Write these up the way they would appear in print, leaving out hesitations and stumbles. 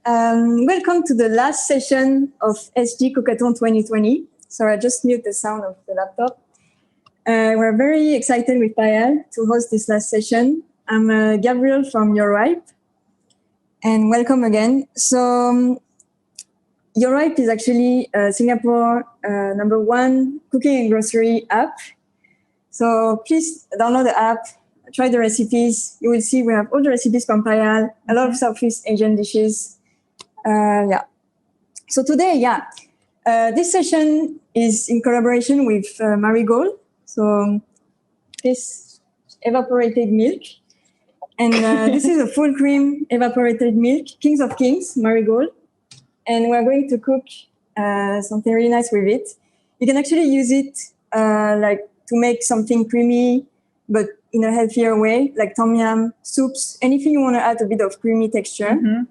Welcome to the last session of SG Cookathon 2020. Sorry, I just mute the sound of the laptop. We're very excited with Payal to host this last session. I'm Gabriel from YoRipe, and welcome again. So, YoRipe is actually Singapore #1 cooking and grocery app. So please download the app, try the recipes. You will see we have all the recipes from Payal, a lot of Southeast Asian dishes. So today, this session is in collaboration with Marigold. So this evaporated milk. And this is a full cream evaporated milk, Kings of Kings, Marigold. And we're going to cook something really nice with it. You can actually use it to make something creamy, but in a healthier way, like tom yum, soups, anything you want to add a bit of creamy texture. Mm-hmm.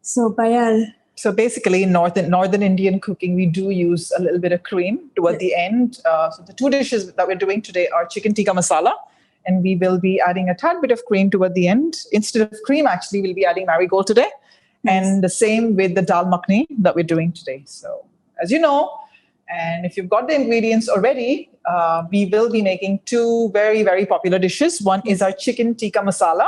So, Payal. So basically, in Northern Indian cooking, we do use a little bit of cream toward the end. So the two dishes that we're doing today are chicken tikka masala, and we will be adding a tad bit of cream toward the end. Instead of cream, actually, we'll be adding marigold today. Yes. And the same with the dal makhani that we're doing today. So, as you know, and if you've got the ingredients already, we will be making two very, very popular dishes. One is our chicken tikka masala,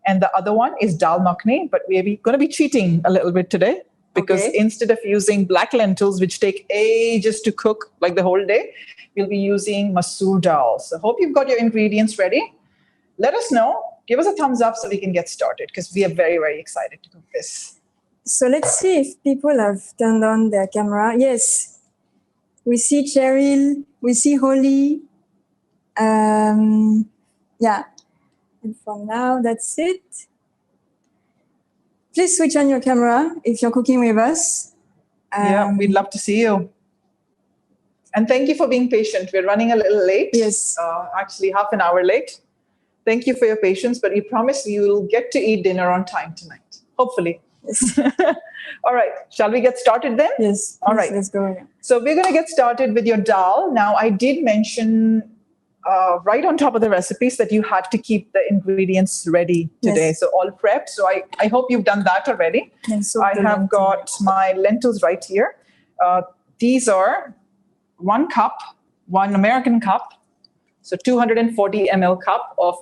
and the other one is dal makhani. But we're going to be cheating a little bit today because instead of using black lentils, which take ages to cook, like the whole day, we'll be using Masoor Dal. So hope you've got your ingredients ready. Let us know. Give us a thumbs up so we can get started because we are very, very excited to cook this. So let's see if people have turned on their camera. Yes. We see Cheryl, we see Holly. And for now, that's it. Please switch on your camera if you're cooking with us. We'd love to see you. And thank you for being patient. We're running a little late. Yes. Actually, half an hour late. Thank you for your patience, but we promise you will get to eat dinner on time tonight. Hopefully. Yes. All right. Shall we get started then? Yes. All right. Let's go. So we're going to get started with your dal. Now, I did mention right on top of the recipes that you had to keep the ingredients ready today. Yes. So all prepped. So I hope you've done that already. I have got my lentils right here. These are 1 cup, 1 American cup. So 240 ml cup of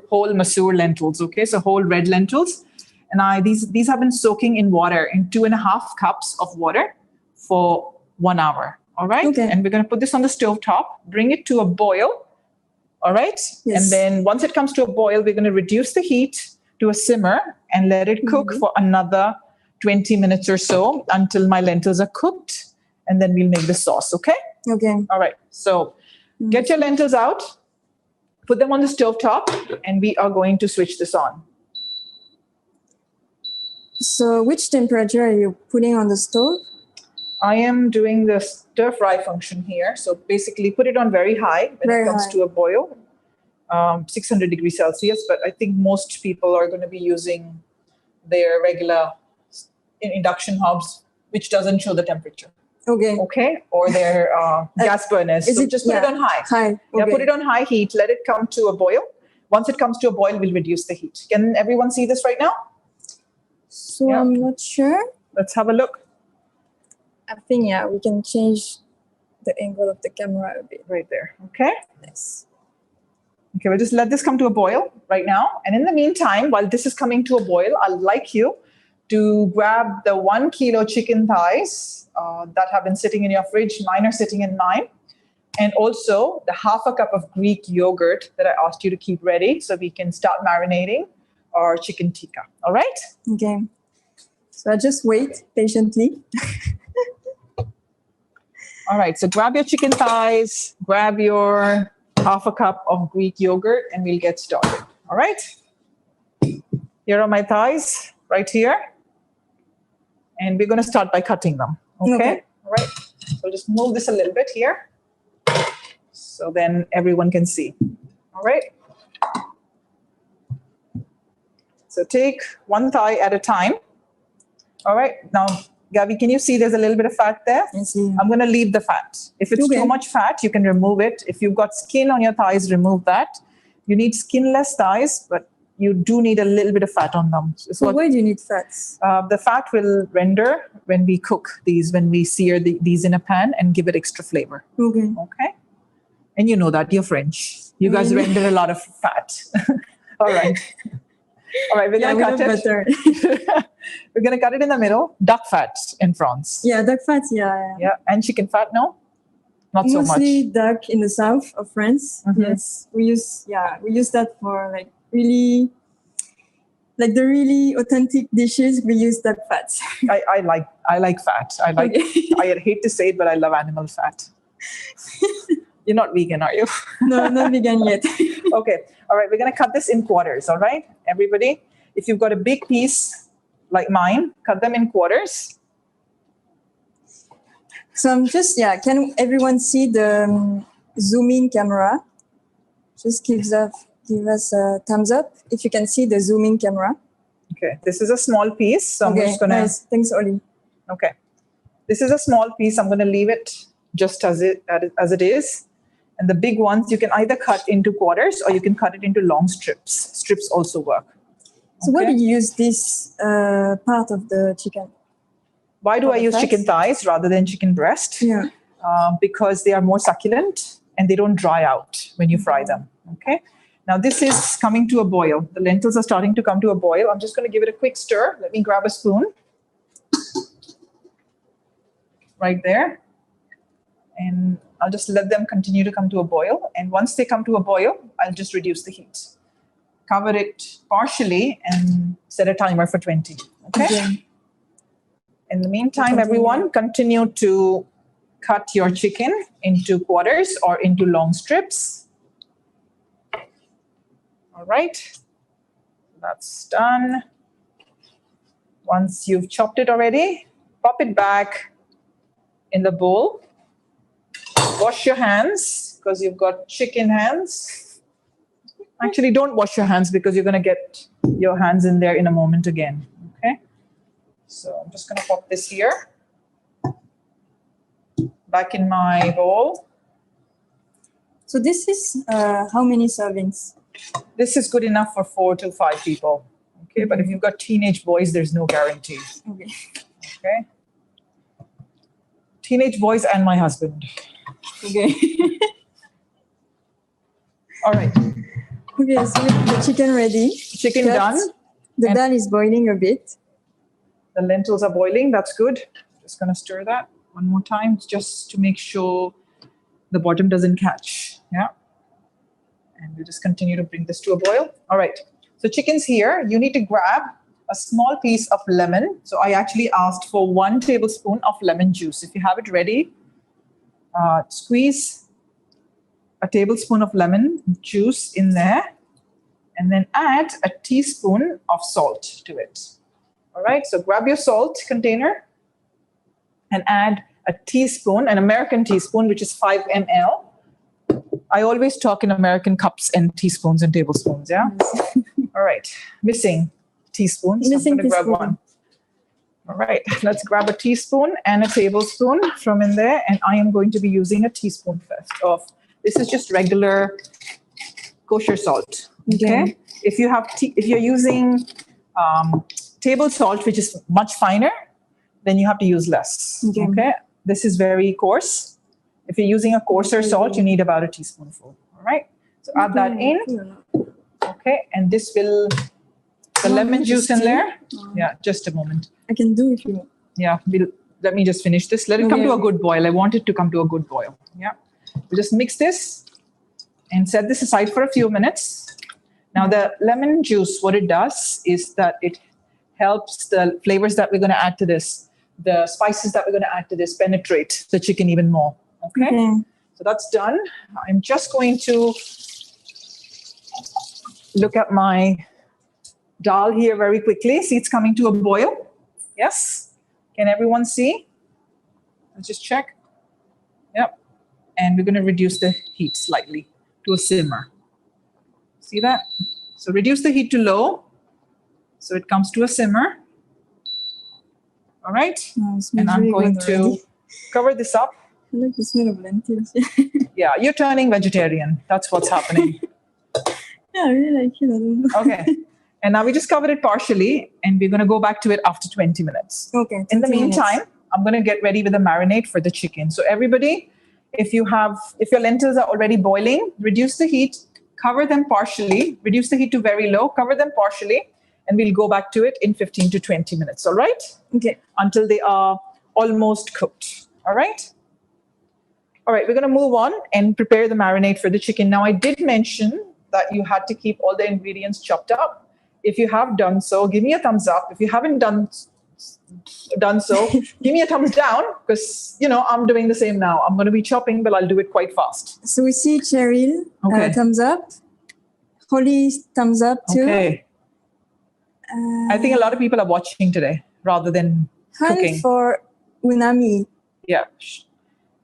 whole Masoor lentils. Okay, so whole red lentils. And these have been soaking in water, in 2.5 cups of water for 1 hour. All right. Okay. And we're going to put this on the stove top, bring it to a boil. All right. Yes. And then once it comes to a boil, we're going to reduce the heat to a simmer and let it cook for another 20 minutes or so until my lentils are cooked. And then we'll make the sauce. Okay. Okay. All right. So get your lentils out, put them on the stove top, and we are going to switch this on. So which temperature are you putting on the stove? I am doing the stir fry function here. So basically put it on very high when it comes to a boil, 600 degrees Celsius. But I think most people are going to be using their regular induction hobs, which doesn't show the temperature. Okay. Or their gas burners. So just put it on high. Okay. Yeah, put it on high heat. Let it come to a boil. Once it comes to a boil, we'll reduce the heat. Can everyone see this right now? So I'm not sure. Let's have a look. I think, we can change the angle of the camera a bit. Right there. Okay. Yes. Okay, we'll just let this come to a boil right now. And in the meantime, while this is coming to a boil, I'd like you to grab the 1 kilo chicken thighs that have been sitting in your fridge. Mine are sitting in mine. And also the 1/2 cup of Greek yogurt that I asked you to keep ready so we can start marinating our chicken tikka. All right? Okay. So I just wait patiently. All right. So grab your chicken thighs, grab your 1/2 cup of Greek yogurt, and we'll get started. All right? Here are my thighs right here. And we're going to start by cutting them. Okay? All right. So just move this a little bit here so then everyone can see. All right? So take 1 thigh at a time. All right. Now, Gabby, can you see there's a little bit of fat there? Yes. I'm going to leave the fat. If it's too much fat, you can remove it. If you've got skin on your thighs, remove that. You need skinless thighs, but you do need a little bit of fat on them. So why do you need fats? The fat will render when we cook these, when we sear these in a pan and give it extra flavor. Okay. Okay. And you know that, you're French. You guys render a lot of fat. All right. All right, we're going to cut it. We're going to cut it in the middle. Duck fat in France. Yeah, duck fat, yeah. Yeah, and chicken fat, no? Not so much. Mostly duck in the south of France. Mm-hmm. Yes, we use that for like really, like the really authentic dishes. We use duck fat. I like fat. I hate to say it, but I love animal fat. You're not vegan, are you? No, not vegan yet. Okay. All right. We're going to cut this in quarters. All right. Everybody, if you've got a big piece like mine, cut them in quarters. So I'm just, can everyone see the zoom in camera? Just give us a thumbs up if you can see the zoom in camera. Okay. This is a small piece. So I'm just going to. Nice. Thanks, Oli. Okay. This is a small piece. I'm going to leave it just as it is. And the big ones, you can either cut into quarters or you can cut it into long strips. Strips also work. So why do you use this part of the chicken? Why do I use chicken thighs rather than chicken breast? Yeah. Because they are more succulent and they don't dry out when you fry them. Okay. Now this is coming to a boil. The lentils are starting to come to a boil. I'm just going to give it a quick stir. Let me grab a spoon. Right there. And I'll just let them continue to come to a boil. And once they come to a boil, I'll just reduce the heat. Cover it partially and set a timer for 20. Okay? In the meantime, everyone, continue to cut your chicken into quarters or into long strips. All right. That's done. Once you've chopped it already, pop it back in the bowl. Wash your hands because you've got chicken hands. Actually, don't wash your hands because you're going to get your hands in there in a moment again. Okay. So I'm just going to pop this here. Back in my bowl. So this is how many servings? This is good enough for 4 to 5 people. Okay. But if you've got teenage boys, there's no guarantee. Okay. Okay. Teenage boys and my husband. Okay. All right. Okay, so the chicken ready. Chicken done. The dal is boiling a bit. The lentils are boiling. That's good. Just going to stir that one more time just to make sure the bottom doesn't catch. Yeah. And we'll just continue to bring this to a boil. All right. So chicken's here. You need to grab a small piece of lemon. So I actually asked for 1 tablespoon of lemon juice. If you have it ready, squeeze a tablespoon of lemon juice in there and then add a teaspoon of salt to it. All right, so grab your salt container and add a teaspoon, an American teaspoon, which is 5 ml. I always talk in American cups and teaspoons and tablespoons, yeah? All right, missing teaspoons. So I'm going to grab one. All right, let's grab a teaspoon and a tablespoon from in there. And I am going to be using a teaspoon first of, this is just regular kosher salt. Okay. If you're using table salt, which is much finer, then you have to use less. Okay. This is very coarse. If you're using a coarser salt, you need about a teaspoonful. All right. So add that in. Okay. And this will, the lemon juice in there. Yeah, just a moment. I can do it if you want. Yeah, let me just finish this. Let it come to a good boil. I want it to come to a good boil. Yeah. We'll just mix this and set this aside for a few minutes. Now, the lemon juice, what it does is that it helps the flavors that we're going to add to this, the spices that we're going to add to this, penetrate the chicken even more. Okay. So that's done. I'm just going to look at my dal here very quickly. See, it's coming to a boil. Yes. Can everyone see? Let's just check. Yep. And we're going to reduce the heat slightly to a simmer. See that? So reduce the heat to low. So it comes to a simmer. All right. And I'm going to cover this up. I like the smell of lentils. Yeah, you're turning vegetarian. That's what's happening. Yeah, I really like it. I don't know. Okay. And now we just covered it partially, and we're going to go back to it after 20 minutes. Okay. In the 20 minutes. meantime, I'm going to get ready with the marinade for the chicken. So everybody, if your lentils are already boiling, reduce the heat, cover them partially, reduce the heat to very low, cover them partially, and we'll go back to it in 15 to 20 minutes. All right? Okay. Until they are almost cooked. All right? All right, we're going to move on and prepare the marinade for the chicken. Now, I did mention that you had to keep all the ingredients chopped up. If you have done so, give me a thumbs up. If you haven't done so, give me a thumbs down, because, I'm doing the same now. I'm going to be chopping, but I'll do it quite fast. So we see Cheryl, Okay. thumbs up. Holly, thumbs up too. Okay. I think a lot of people are watching today rather than cooking. Hunt for Unami. Yeah.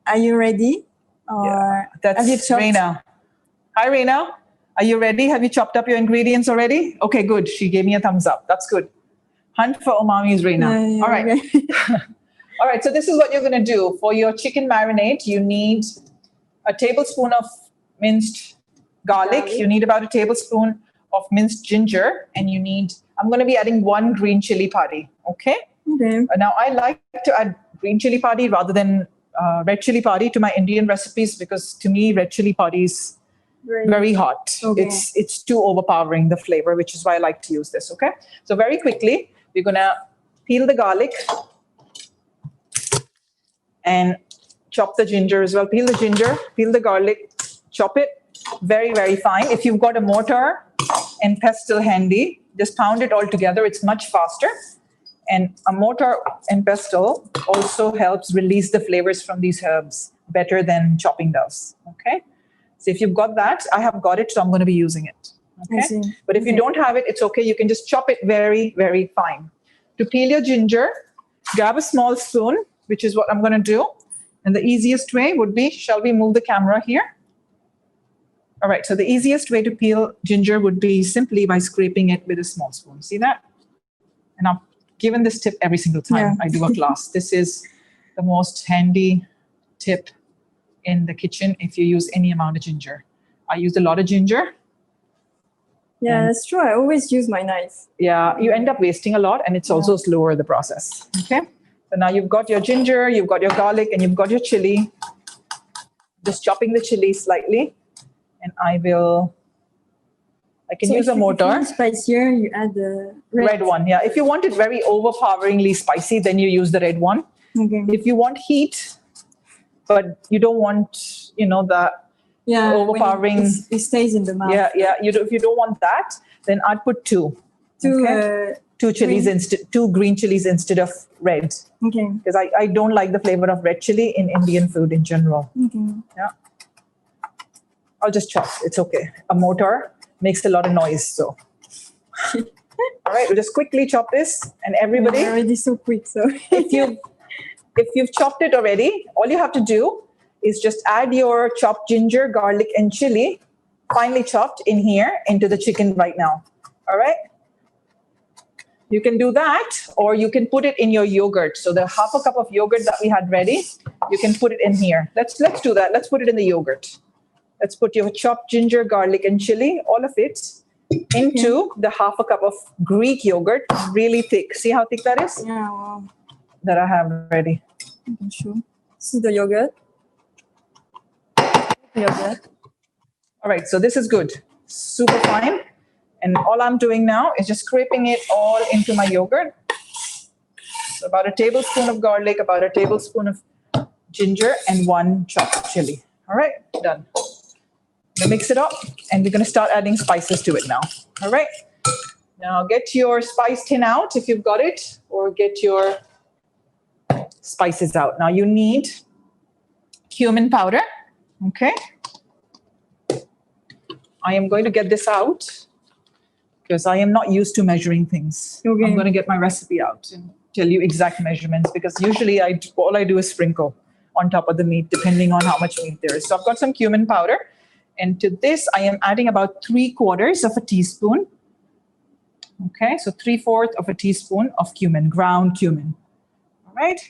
Are you ready? Or That's have you chopped? Reina. Hi, Reina. Are you ready? Have you chopped up your ingredients already? Okay, good. She gave me a thumbs up. That's good. Hunt for umami is Reina. Yeah, All right. okay. All right. So this is what you're going to do. For your chicken marinade, you need a tablespoon of minced garlic. You need about a tablespoon of minced ginger. And I'm going to be adding 1 green chili padi. Okay? Okay. Now, I like to add green chili padi rather than red chili padi to my Indian recipes, because to me, red chili padi is very hot. Okay. It's too overpowering, the flavor, which is why I like to use this. Okay. So very quickly, we're going to peel the garlic and chop the ginger as well. Peel the ginger, peel the garlic, chop it very, very fine. If you've got a mortar and pestle handy, just pound it all together. It's much faster. And a mortar and pestle also helps release the flavors from these herbs better than chopping does. Okay. So if you've got that, I have got it, so I'm going to be using it. Okay. But if you don't have it, it's okay. You can just chop it very, very fine. To peel your ginger, grab a small spoon, which is what I'm going to do. And the easiest way would be, shall we move the camera here? All right. So the easiest way to peel ginger would be simply by scraping it with a small spoon. See that? And I'm given this tip every single time I do a class. This is the most handy tip in the kitchen if you use any amount of ginger. I use a lot of ginger. Yeah, that's true. I always use my knife. Yeah, you end up wasting a lot, and it's also slower, the process. Okay. So now you've got your ginger, you've got your garlic, and you've got your chili. Just chopping the chili slightly, and I can use a mortar. If you want spicier, you add the red one. Yeah, if you want it very overpoweringly spicy, then you use the red one. Okay. If you want heat, but you don't want, the overpowering. It stays in the mouth. Yeah. If you don't want that, then I'd put 2. Two chilies instead, 2 green chilies instead of red. Okay. Because I don't like the flavor of red chili in Indian food in general. Okay. Yeah. I'll just chop. It's okay. A mortar makes a lot of noise, so. All right, we'll just quickly chop this, and everybody. You're already so quick, so. If you've chopped it already, all you have to do is just add your chopped ginger, garlic, and chili, finely chopped, in here into the chicken right now. All right? You can do that, or you can put it in your yogurt. So the half a cup of yogurt that we had ready, you can put it in here. Let's do that. Let's put it in the yogurt. Let's put your chopped ginger, garlic, and chili, all of it, into the half a cup of Greek yogurt, really thick. See how thick that is? Yeah, wow. That I have ready. Okay, sure. This is the yogurt. All right, so this is good. Super fine. And all I'm doing now is just scraping it all into my yogurt. So about a tablespoon of garlic, about a tablespoon of ginger, and 1 chopped chili. All right, done. We'll mix it up, and we're going to start adding spices to it now. All right. Now get your spice tin out if you've got it, or get your spices out. Now you need cumin powder. Okay. I am going to get this out because I am not used to measuring things. Okay. I'm going to get my recipe out and tell you exact measurements, because usually all I do is sprinkle on top of the meat depending on how much meat there is. So I've got some cumin powder, and to this I am adding about 3/4 of a teaspoon. Okay, so 3/4 of a teaspoon of cumin, ground cumin. All right.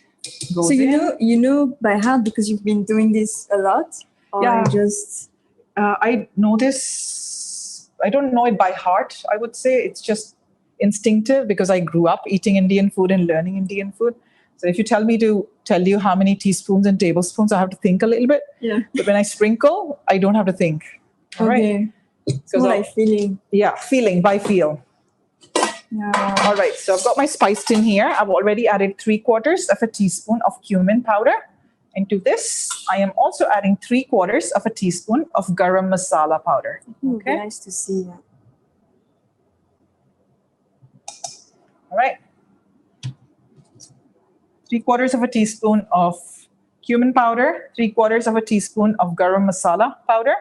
Goes so in. you know by heart because you've been doing this a lot, or Yeah. just I know this I don't know it by heart, I would say. It's just instinctive because I grew up eating Indian food and learning Indian food. So if you tell me to tell you how many teaspoons and tablespoons, I have to think a little bit. Yeah. But when I sprinkle, I don't have to think. All right? It's more like feeling. Yeah, feeling by feel. Yeah. All right, so I've got my spice tin here. I've already added 3/4 of a teaspoon of cumin powder. Into this, I am also adding 3/4 of a teaspoon of garam masala powder. Okay. Nice to see that. All right. 3/4 of a teaspoon of cumin powder, 3/4 of a teaspoon of garam masala powder.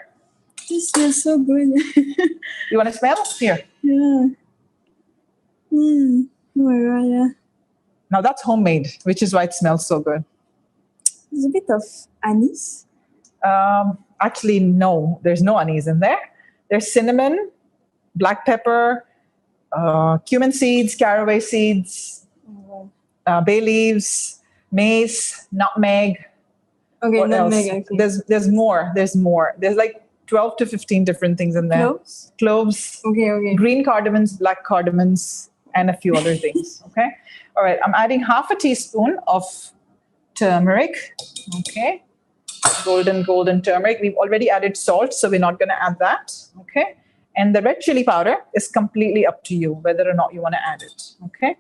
This smells so good. You want to smell? Here. Yeah. Oh my God, yeah. Now that's homemade, which is why it smells so good. There's a bit of anise. Actually, no, there's no anise in there. There's cinnamon, black pepper, cumin seeds, caraway seeds, bay leaves, mace, nutmeg. Okay, What else? nutmeg. Okay. There's more. There's like 12 to 15 different things in there. Cloves? Cloves, Okay. green cardamoms, black cardamoms, and a few other things. Okay. All right. I'm adding half a teaspoon of turmeric. Okay. Golden turmeric. We've already added salt, so we're not going to add that. Okay. And the red chili powder is completely up to you whether or not you want to add it. Okay.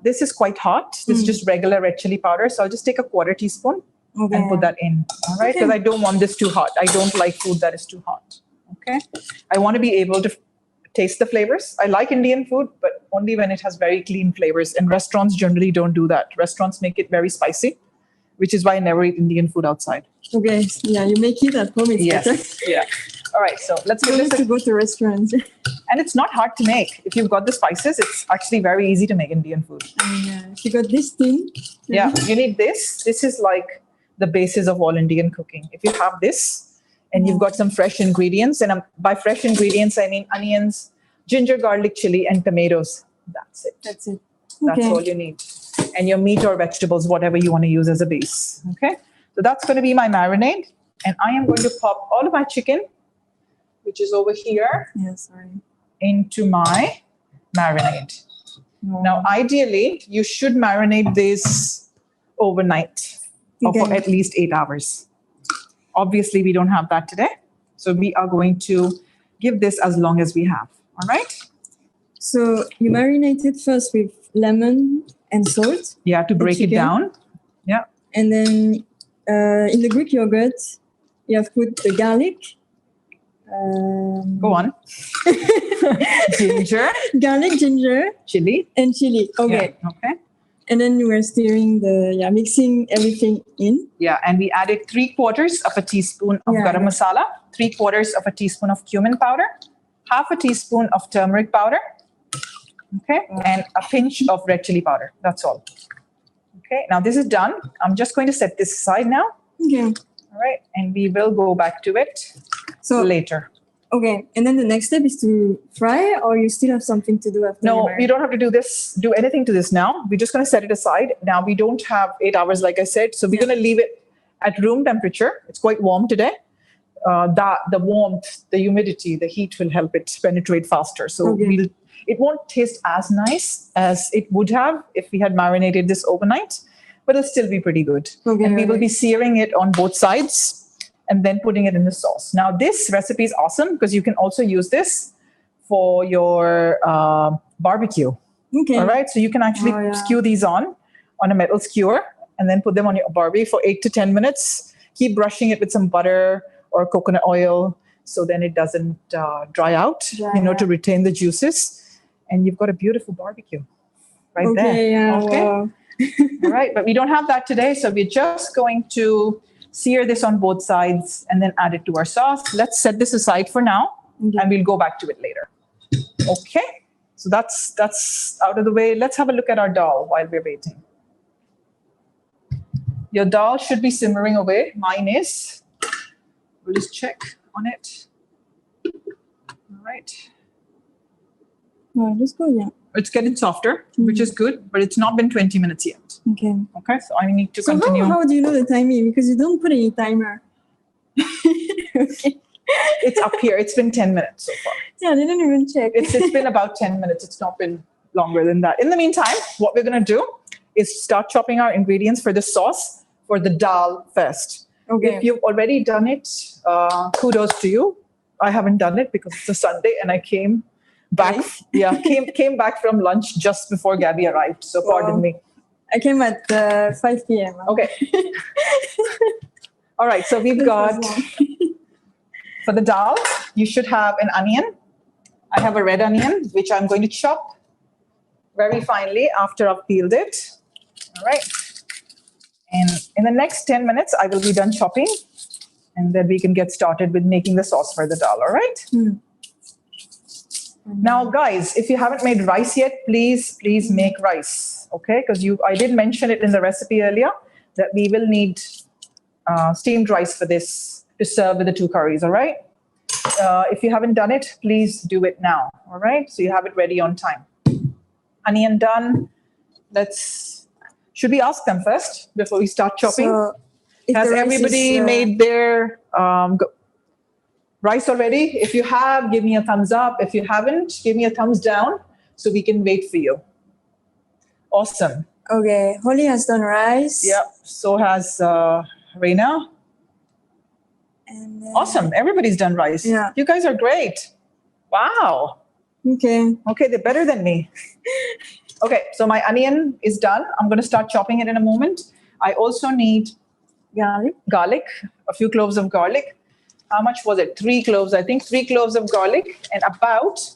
This is quite hot. This is just regular red chili powder. So I'll just take a 1/4 teaspoon and put that in. All right. Because I don't want this too hot. I don't like food that is too hot. Okay. I want to be able to taste the flavors. I like Indian food, but only when it has very clean flavors. And restaurants generally don't do that. Restaurants make it very spicy, which is why I never eat Indian food outside. Okay. Yeah, you make it at home. It's better. Yeah. All right. So let's give You this have to go to restaurants. And it's not hard to make. If you've got the spices, it's actually very easy to make Indian food. If you got this thing. Yeah. You need this. This is like the basis of all Indian cooking. If you have this, and you've got some fresh ingredients. And by fresh ingredients, I mean onions, ginger, garlic, chili, and tomatoes. That's it. That's it. That's Okay. all you need. And your meat or vegetables, whatever you want to use as a base. Okay. So that's going to be my marinade. And I am going to pop all of my chicken, which is over here, Yeah, sorry. into my marinade. Now, ideally, you should marinate this overnight or for Okay. at least 8 hours. Obviously, we don't have that today. So we are going to give this as long as we have. All right? So you marinate it first with lemon and salt. Yeah, to break it chicken. down. Yeah. And then in the Greek yogurt, you have put the garlic. Go on. Ginger, Garlic, ginger, chili. and chili. Okay. Yeah. Okay. And then you were stirring mixing everything in. Yeah, and we added 3/4 of a teaspoon of garam masala, 3/4 of a teaspoon of cumin powder, half a teaspoon of turmeric powder, okay, and a pinch of red chili powder. That's all. Okay, now this is done. I'm just going to set this aside now. Okay. All right, and we will go back to it later. Okay, and then the next step is to fry, or you still have something to do after? No, you don't have to do anything to this now. We're just going to set it aside. Now, we don't have 8 hours, like I said, so we're going to leave it at room temperature. It's quite warm today. The warmth, the humidity, the heat will help it penetrate faster. So it won't taste as nice as it would have if we had marinated this overnight, but it'll still be pretty good. Okay, and we will be searing it on both sides and then putting it in the sauce. Now, this recipe is awesome because you can also use this for your barbecue. Okay. All right. So you can actually skew these on a metal skewer and then put them on your barbie for 8 to 10 minutes. Keep brushing it with some butter or coconut oil so then it doesn't dry out, to retain the juices. And you've got a beautiful barbecue right there. Yeah, okay. Wow. All right. But we don't have that today. So we're just going to sear this on both sides and then add it to our sauce. Let's set this aside for now and we'll go back to it later. Okay. So that's out of the way. Let's have a look at our dal while we're waiting. Your dal should be simmering away. Mine is. We'll just check on it. All right. Let's go, It's getting softer, which is good, but it's not been 20 minutes yet. Okay. Okay, so I need to continue. How do you know the timing? Because you don't put any timer. Okay. It's up here. It's been 10 minutes so far. Yeah, I didn't even check. It's been about 10 minutes. It's not been longer than that. In the meantime, what we're going to do is start chopping our ingredients for the sauce for the dal first. Okay. If you've already done it, kudos to you. I haven't done it because it's a Sunday and I came back. Nice. Yeah, came back from lunch just before Gabby arrived. So pardon me. I came at 5 p.m. Okay. All right. So we've got for the dal, you should have an onion. I have a red onion, which I'm going to chop very finely after I've peeled it. All right. And in the next 10 minutes, I will be done chopping. And then we can get started with making the sauce for the dal. All right. Now, guys, if you haven't made rice yet, please make rice. Okay. Because I did mention it in the recipe earlier that we will need steamed rice for this to serve with the two curries. All right. If you haven't done it, please do it now. All right. So you have it ready on time. Onion done. Should we ask them first before we start chopping? So, Has everybody made their rice already? If you have, give me a thumbs up. If you haven't, give me a thumbs down so we can wait for you. Awesome. Okay, Holly has done rice. Yep. So has Reina. And, Awesome. Everybody's done rice. Yeah. You guys are great. Wow. Okay. Okay, they're better than me. Okay, so my onion is done. I'm going to start chopping it in a moment. I also need garlic, a few cloves of garlic. How much was it? 3 cloves, I think. 3 cloves of garlic and about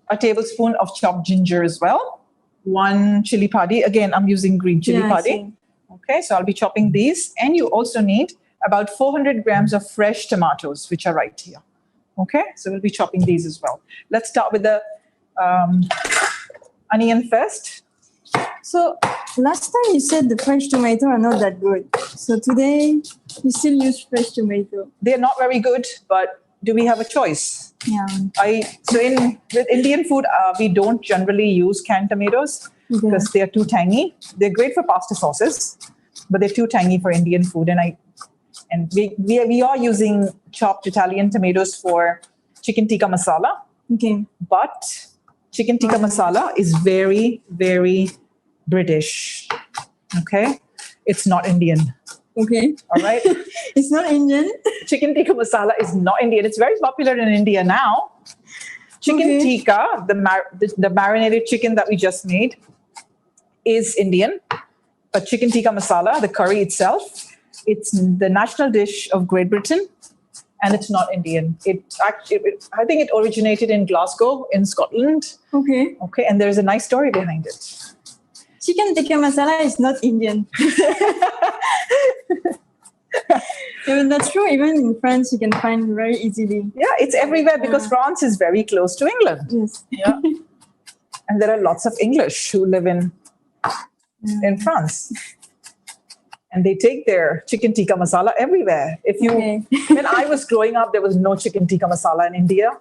a tablespoon of chopped ginger as well. 1 chili padi. Again, I'm using green chili padi. Okay, so I'll be chopping these. And you also need about 400 grams of fresh tomatoes, which are right here. Okay, so we'll be chopping these as well. Let's start with the onion first. So last time you said the French tomato are not that good. So today you still use fresh tomato. They're not very good, but do we have a choice? Yeah. With Indian food, we don't generally use canned tomatoes because they're too tangy. They're great for pasta sauces, but they're too tangy for Indian food. And we are using chopped Italian tomatoes for chicken tikka masala. Okay. But chicken tikka masala is very, very British. Okay? It's not Indian. Okay. All right? It's not Indian. Chicken tikka masala is not Indian. It's very popular in India now. Chicken tikka, the marinated chicken that we just made, is Indian. But chicken tikka masala, the curry itself, it's the national dish of Great Britain. And it's not Indian. I think it originated in Glasgow, in Scotland. Okay. Okay, and there's a nice story behind it. Chicken tikka masala is not Indian. Even that's true. Even in France, you can find very easily. Yeah, it's everywhere because France is very close to England. Yes. Yeah, and there are lots of English who live in France. And they take their chicken tikka masala everywhere. When I was growing up, there was no chicken tikka masala in India.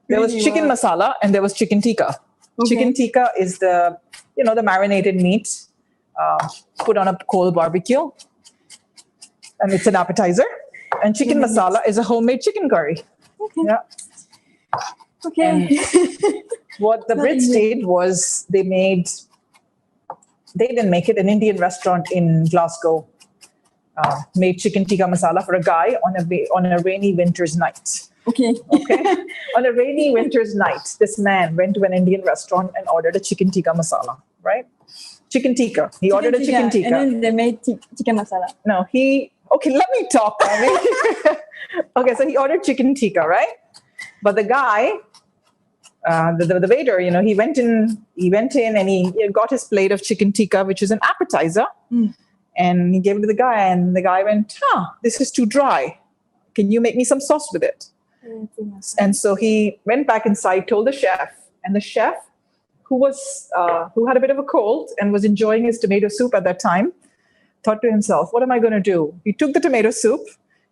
There was chicken masala and there was chicken tikka. Okay. Chicken tikka is the marinated meat put on a coal barbecue. And it's an appetizer. And chicken masala is a homemade chicken curry. Okay. Yeah. Okay. And what the Brits did was they didn't make it. An Indian restaurant in Glasgow made chicken tikka masala for a guy on a rainy winter's night. Okay. On a rainy winter's night, this man went to an Indian restaurant and ordered a chicken tikka masala, right? Chicken tikka. He ordered a chicken tikka. And then they made tikka masala. No, let me talk. Okay, so he ordered chicken tikka, right? But the guy, the waiter, he went in and he got his plate of chicken tikka, which is an appetizer. And he gave it to the guy, and the guy went, this is too dry. Can you make me some sauce with it? And so he went back inside, told the chef, and the chef, who had a bit of a cold and was enjoying his tomato soup at that time, thought to himself, what am I going to do? He took the tomato soup,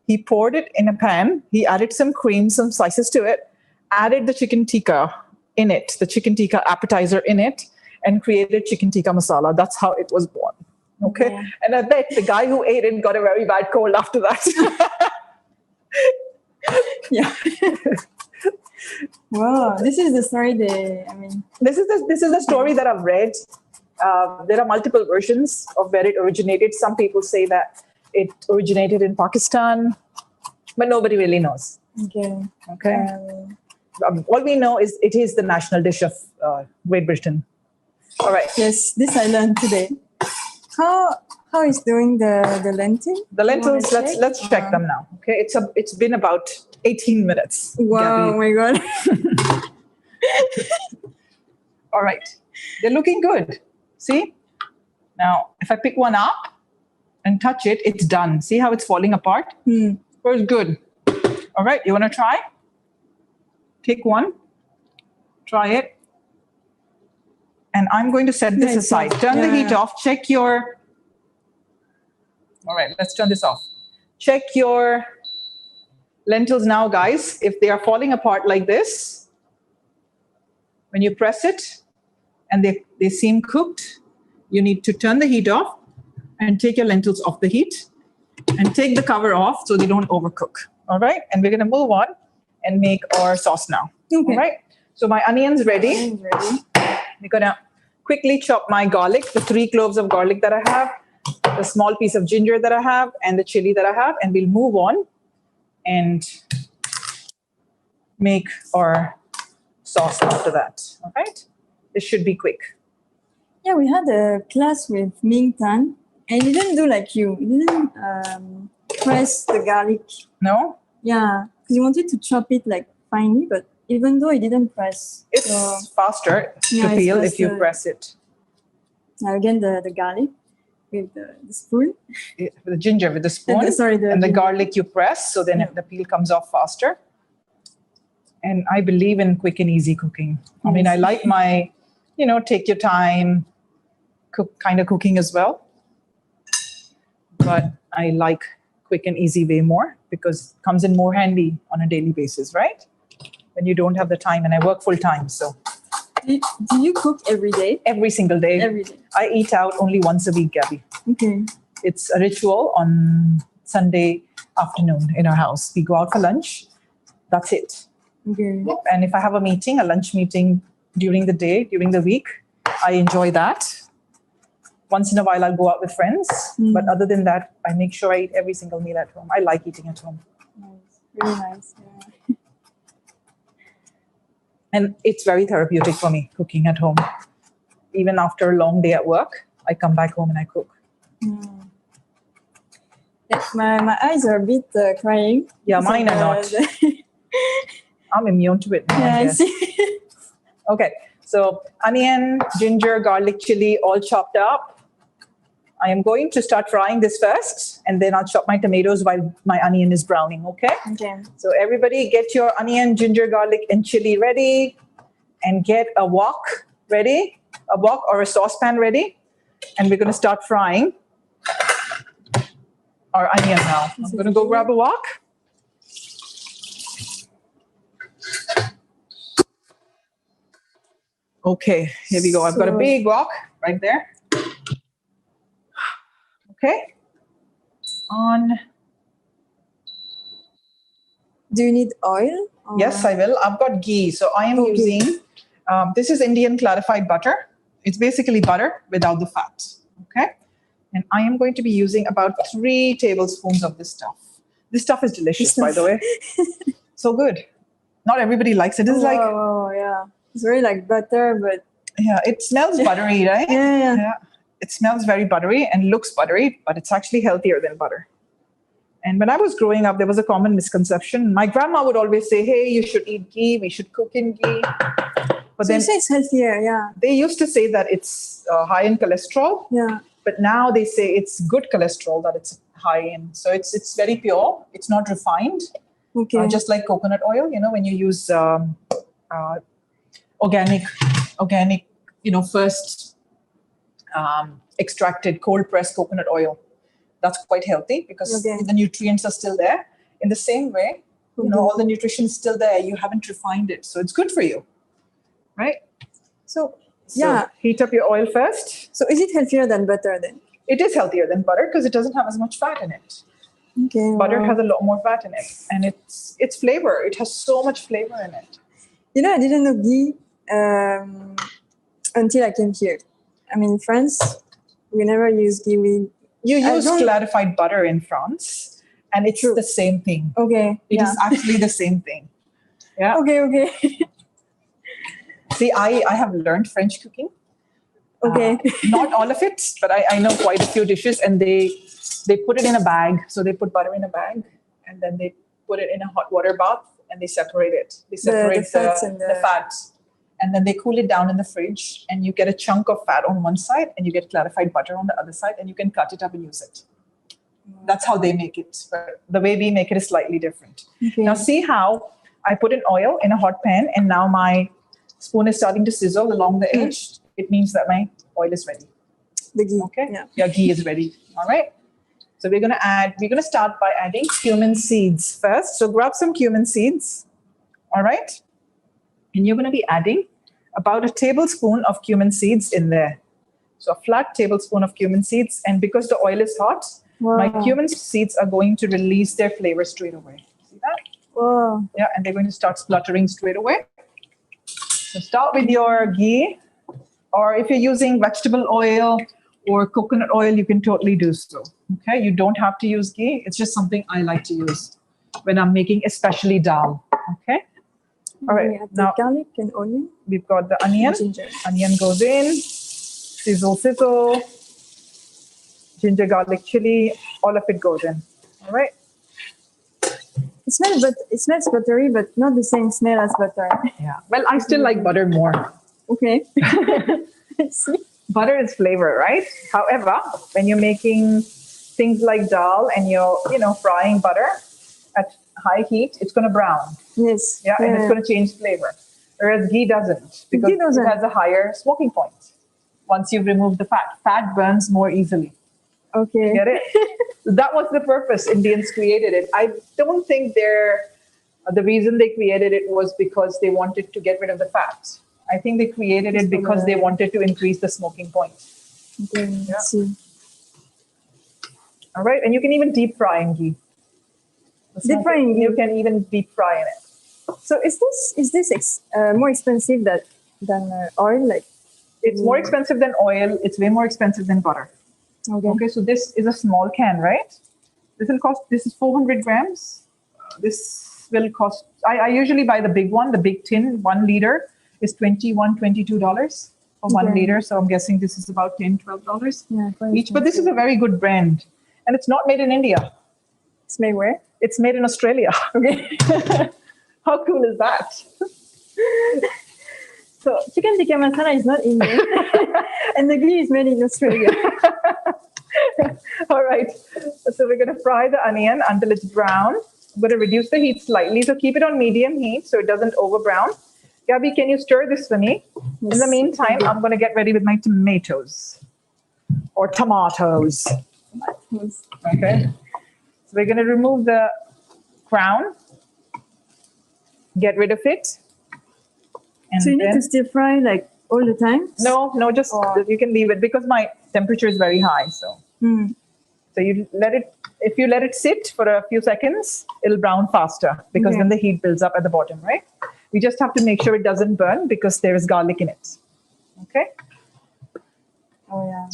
he poured it in a pan, he added some cream, some slices to it, added the chicken tikka in it, the chicken tikka appetizer in it, and created chicken tikka masala. That's how it was born. Okay. Yeah. And I bet the guy who ate it got a very bad cold after that. Yeah. Wow, this is the story This is the story that I've read. There are multiple versions of where it originated. Some people say that it originated in Pakistan, but nobody really knows. okay. Okay. All we know is it is the national dish of Great Britain. All right. Yes, this I learned today. How is doing the lentil? The lentils. You wanna Let's check them now. Okay. It's been about 18 minutes. Wow, Gabby. oh my God. All right. They're looking good. See? Now, if I pick one up and touch it, it's done. See how it's falling apart? Feels good. All right. You want to try? Take one. Try it. And I'm going to set this aside. Turn the heat off. Check your... All right. Let's turn this off. Check your lentils now, guys. If they are falling apart like this, when you press it and they seem cooked, you need to turn the heat off and take your lentils off the heat and take the cover off so they don't overcook. All right. And we're going to move on and make our sauce now. Okay. All right. So my onion's ready. We're going to quickly chop my garlic, the 3 cloves of garlic that I have, the small piece of ginger that I have, and the chili that I have. And we'll move on and make our sauce after that. All right. This should be quick. Yeah, we had a class with Ming Tan, and he didn't do like you. He didn't press the garlic. No? Yeah, because he wanted to chop it like finely, but even though he didn't press, it's faster to it's peel if you faster. press it. Now again, the garlic with the spoon. The ginger with the spoon. And the and the ginger. garlic you press, so then the peel comes off faster. And I believe in quick and easy cooking. I mean, I like my, take your time, kind of cooking as well. But I like quick and easy way more because it comes in more handy on a daily basis, right? When you don't have the time, and I work full time, so. Do you cook every day? Every single day. Every day. I eat out only once a week, Gabby. Okay. It's a ritual on Sunday afternoon in our house. We go out for lunch. That's it. Okay. And if I have a lunch meeting during the day, during the week, I enjoy that. Once in a while, I'll go out with friends. But other than that, I make sure I eat every single meal at home. I like eating at home. Nice. Really nice. Yeah. And it's very therapeutic for me, cooking at home. Even after a long day at work, I come back home and I cook. My eyes are a bit crying. Yeah, mine are not. I'm immune to it now. Yeah, I I guess. see. Okay, so onion, ginger, garlic, chili, all chopped up. I am going to start frying this first, and then I'll chop my tomatoes while my onion is browning, okay? Okay. So everybody get your onion, ginger, garlic, and chili ready, and get a wok ready, a wok or a saucepan ready, and we're going to start frying our onion now. I'm going to go grab a wok. Okay, here we go. I've got a big wok right there. Okay. On. Do you need oil? Or? Yes, I will. I've got ghee. So I am using, this is Indian clarified butter. It's basically butter without the fat. Okay. And I am going to be using about 3 tablespoons of this stuff. This stuff is delicious, by the way. So good. Not everybody likes it. It's like, oh, yeah. It's very like butter, but. Yeah, it smells buttery, right? Yeah. It smells very buttery and looks buttery, but it's actually healthier than butter. And when I was growing up, there was a common misconception. My grandma would always say, hey, you should eat ghee. We should cook in ghee. But so then you say it's healthier, yeah. They used to say that it's high in cholesterol. Yeah. But now they say it's good cholesterol that it's high in. So it's very pure. It's not refined. Okay. Just like coconut oil, when you use organic, first extracted cold pressed coconut oil. That's quite healthy because the nutrients are still there. In the same way, all the nutrition is still there. You haven't refined it. So it's good for you. Right? So heat up your oil first. So is it healthier than butter then? It is healthier than butter because it doesn't have as much fat in it. Okay. Butter wow. has a lot more fat in it, and it's flavor. It has so much flavor in it. You know, I didn't know ghee until I came here. I mean, in France, we never use ghee. You I use don't- clarified butter in France, and it's True. the same thing. Okay. It yeah. is actually the same thing. Yeah. Okay. See, I have learned French cooking. Okay. Not all of it, but I know quite a few dishes, and they put it in a bag. So they put butter in a bag, and then they put it in a hot water bath, and they separate it. They separate fats and the fats, and then they cool it down in the fridge, and you get a chunk of fat on one side, and you get clarified butter on the other side, and you can cut it up and use it. That's how they make it. But the way we make it is slightly different. Okay. Now see how I put in oil in a hot pan, and now my spoon is starting to sizzle along the edge. It means that my oil is ready. The ghee. Okay. Yeah. Your ghee is ready. All right. So we're going to start by adding cumin seeds first. So grab some cumin seeds. All right. And you're going to be adding about a tablespoon of cumin seeds in there. So a flat tablespoon of cumin seeds. And because the oil is hot, my cumin seeds are going to release their flavor straight away. See that? Wow. Yeah. And they're going to start spluttering straight away. So start with your ghee. Or if you're using vegetable oil or coconut oil, you can totally do so. Okay, you don't have to use ghee. It's just something I like to use when I'm making especially dal. Okay. All right. We have Now the garlic and onion. we've got the onion. Ginger. Onion goes in. Sizzle. Ginger, garlic, chili. All of it goes in. All right. It smells buttery, but not the same smell as butter. Yeah. Well, I still like butter more. Okay. I see. Butter is flavor, right? However, when you're making things like dal and you're, frying butter at high heat, it's going to brown. Yes. Yeah, and it's going to change flavor. Whereas ghee doesn't, because Ghee doesn't. it has a higher smoking point. Once you've removed the fat, fat burns more easily. Okay. Get it? That was the purpose Indians created it. I don't think the reason they created it was because they wanted to get rid of the fat. I think they created it because they wanted to increase the smoking point. Okay. Yeah. Let's see. All right, and you can even deep fry in ghee. Deep fry in ghee. You can even deep fry in it. So is this more expensive than oil? Like It's more expensive than oil. It's way more expensive than butter. Okay, so this is a small can, right? This is 400 grams. This will cost, I usually buy the big one, the big tin, 1 liter is $21, $22 for 1 liter. So I'm guessing this is about $10, $12 each. But this is a very good brand. And it's not made in India. It's made where? It's made in Australia. Okay. How cool is that? So chicken tikka masala is not Indian, and the ghee is made in Australia. All right. So we're going to fry the onion until it's brown. I'm going to reduce the heat slightly. So keep it on medium heat so it doesn't over brown. Gabby, can you stir this for me? Yes. In the meantime, I'm going to get ready with my tomatoes or tomatoes. Yes. Okay. So we're going to remove the crown, get rid of it. And So you need to stir fry like all the time? No, just you can leave it because my temperature is very high. So, so you let it. If you let it sit for a few seconds, it'll brown faster because then the heat builds up at the bottom, right? We just have to make sure it doesn't burn because there is garlic in it. Okay. Oh yeah.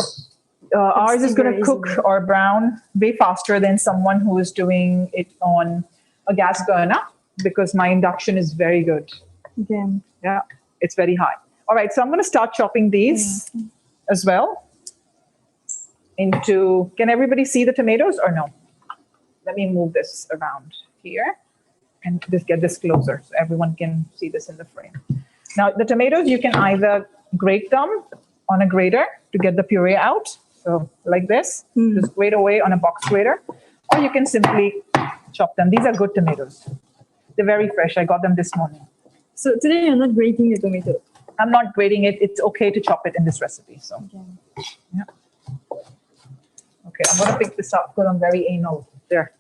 Ours is going to cook or brown way faster than someone who is doing it on a gas burner because my induction is very good. Okay. Yeah, it's very high. All right, so I'm going to start chopping these as well into, can everybody see the tomatoes or no? Let me move this around here and just get this closer so everyone can see this in the frame. Now, the tomatoes, you can either grate them on a grater to get the puree out. So like this, just grate away on a box grater, or you can simply chop them. These are good tomatoes. They're very fresh. I got them this morning. So today you're not grating the tomato? I'm not grating it. It's okay to chop it in this recipe. So, yeah. Okay, I'm going to pick this up because I'm very anal. There.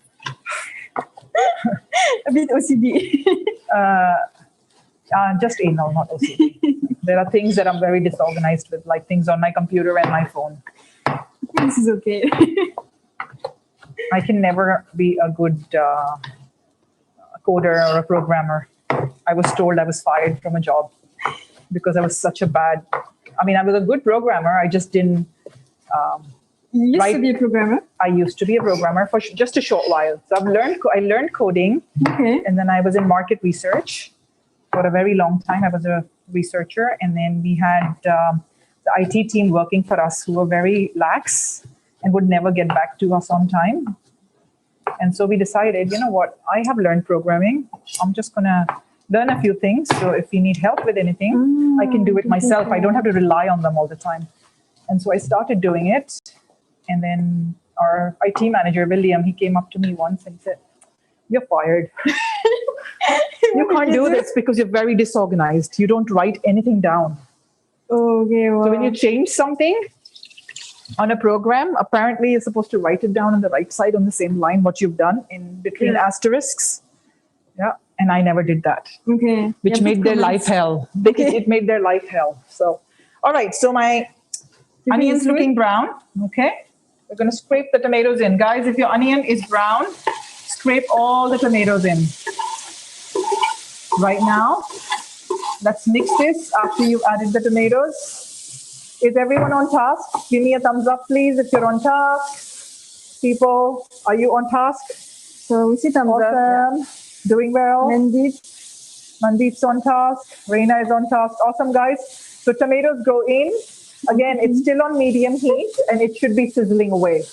A bit OCD. Just anal, not OCD. There are things that I'm very disorganized with, like things on my computer and my phone. This is okay. I can never be a good coder or a programmer. I was told I was fired from a job because I was such a bad. I mean, I was a good programmer. I just didn't. You used Right. to be a programmer. I used to be a programmer for just a short while. So I learned coding, Okay. and then I was in market research for a very long time. I was a researcher, and then we had the IT team working for us who were very lax and would never get back to us on time. And so we decided, you know what? I have learned programming. I'm just gonna learn a few things. So if you need help with anything, I can do it myself. I don't have to rely on them all the time. And so I started doing it. And then our IT manager, William, he came up to me once and said, "You're fired. You can't do this because you're very disorganized. You don't write anything down." Okay. Well, So when you change something on a program, apparently you're supposed to write it down on the right side on the same line, what you've done in between asterisks. Yeah. And I never did that, okay. which Yeah, made please their comment. life hell. It made their life hell. So, all right. So my think onion's it's good? looking brown. Okay. We're going to scrape the tomatoes in. Guys, if your onion is brown, scrape all the tomatoes in. Right now, let's mix this after you've added the tomatoes. Is everyone on task? Give me a thumbs up, please, if you're on task. People, are you on task? So we see thumbs up. Yeah. Awesome. Doing well. Mandeep. Mandeep's on task. Reina is on task. Awesome, guys. So tomatoes go in. Again, it's still on medium heat and it should be sizzling away.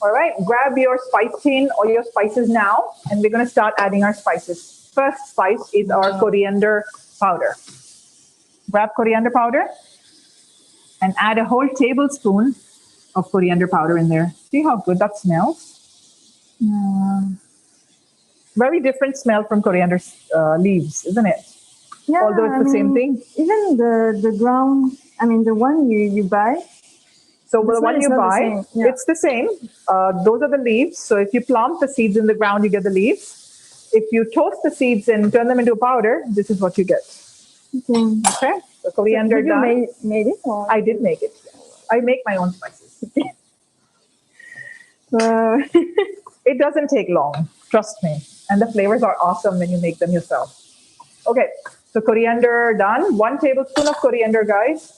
All right, grab your spice tin or your spices now, and we're going to start adding our spices. First spice is our coriander powder. Grab coriander powder and add a whole tablespoon of coriander powder in there. See how good that smells? Very different smell from coriander leaves, isn't it? Yeah, Although it's the same thing. Even the ground, the one you buy. So This the one one is you not the buy, same. Yeah. it's the same. Those are the leaves. So if you plant the seeds in the ground, you get the leaves. If you toast the seeds and turn them into a powder, this is what you get. Okay. Okay? The coriander Have you done. made it? Or? I did make it. I make my own spices. It doesn't take long. Trust me. And the flavors are awesome when you make them yourself. Okay. So coriander done. 1 tablespoon of coriander, guys.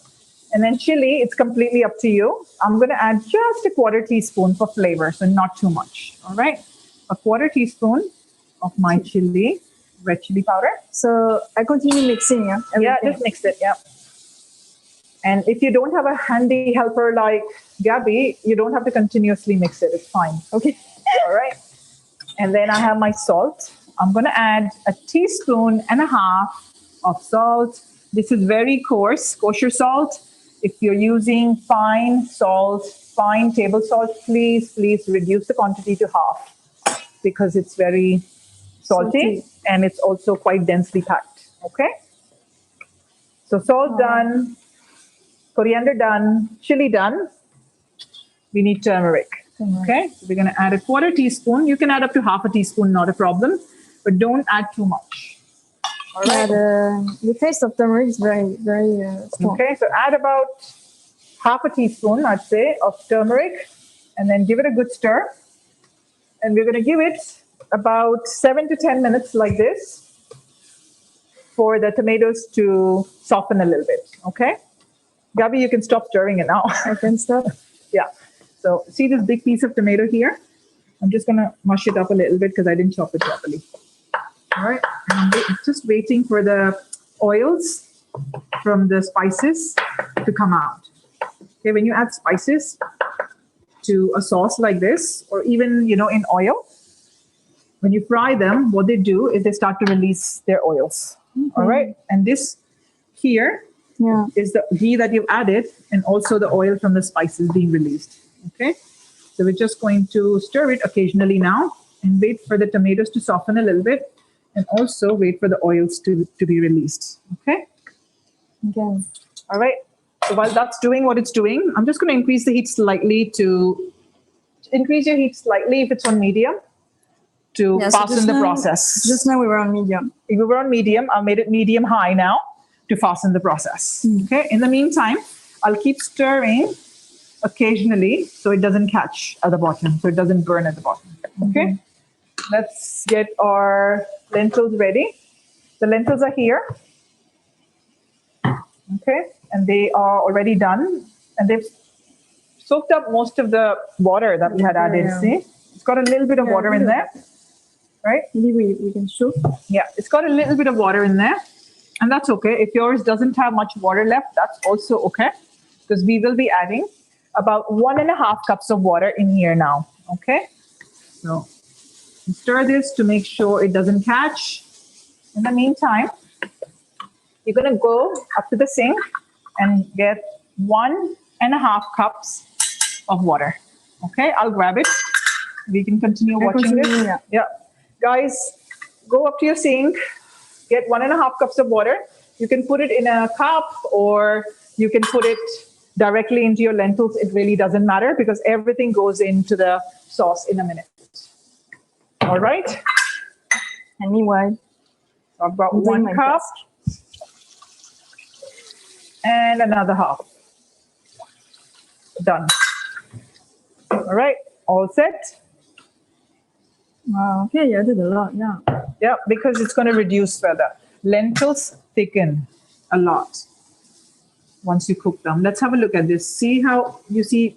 And then chili, it's completely up to you. I'm going to add just a 1/4 teaspoon for flavor, so not too much. All right. A 1/4 teaspoon of my chili, red chili powder. So I continue mixing. Yeah. Yeah, everything. just mix it. Yeah. And if you don't have a handy helper like Gabby, you don't have to continuously mix it. It's fine. Okay. All right. And then I have my salt. I'm going to add a 1.5 teaspoons of salt. This is very coarse, kosher salt. If you're using fine salt, fine table salt, please reduce the quantity to half because it's very salty and it's also quite densely packed. Okay. So salt done, coriander done, chili done. We need turmeric. Okay. So we're going to add a 1/4 teaspoon. You can add up to 1/2 teaspoon, not a problem, but don't add too much. All right. Yeah, the taste of turmeric is very, very strong. Okay, so add about 1/2 teaspoon, I'd say, of turmeric, and then give it a good stir. And we're going to give it about 7 to 10 minutes like this for the tomatoes to soften a little bit. Okay, Gabby, you can stop stirring it now. I can stop. Yeah. So see this big piece of tomato here? I'm just going to mush it up a little bit because I didn't chop it properly. All right, and I'm just waiting for the oils from the spices to come out. Okay, when you add spices to a sauce like this, or even, in oil, when you fry them, what they do is they start to release their oils. All right, and this here is the ghee that you've added, and also the oil from the spices being released. Okay, so we're just going to stir it occasionally now and wait for the tomatoes to soften a little bit. And also wait for the oils to be released. Okay? Okay. All right. So while that's doing what it's doing, I'm just going to increase the heat slightly increase your heat slightly if it's on medium to fasten the process. Just now we were on medium. If we were on medium, I made it medium high now to fasten the process. Okay. In the meantime, I'll keep stirring occasionally so it doesn't catch at the bottom, so it doesn't burn at the bottom. Okay, let's get our lentils ready. The lentils are here. Okay, and they are already done, and they've soaked up most of the water that we had added. Yeah. See, it's got a little bit of water in there, right? Maybe we can show. Yeah, it's got a little bit of water in there, and that's okay. If yours doesn't have much water left, that's also okay, because we will be adding about 1.5 cups of water in here now. Okay, so stir this to make sure it doesn't catch. In the meantime, you're going to go up to the sink and get 1.5 cups of water. Okay, I'll grab it. We can continue watching this. Yeah. Guys, go up to your sink, get 1.5 cups of water. You can put it in a cup or you can put it directly into your lentils. It really doesn't matter because everything goes into the sauce in a minute. All right. And meanwhile, I've got 1 cup and another half. Done. All right, all set. Wow, okay, you added a lot, yeah. Yeah, because it's going to reduce further. Lentils thicken a lot once you cook them. Let's have a look at this. See how you see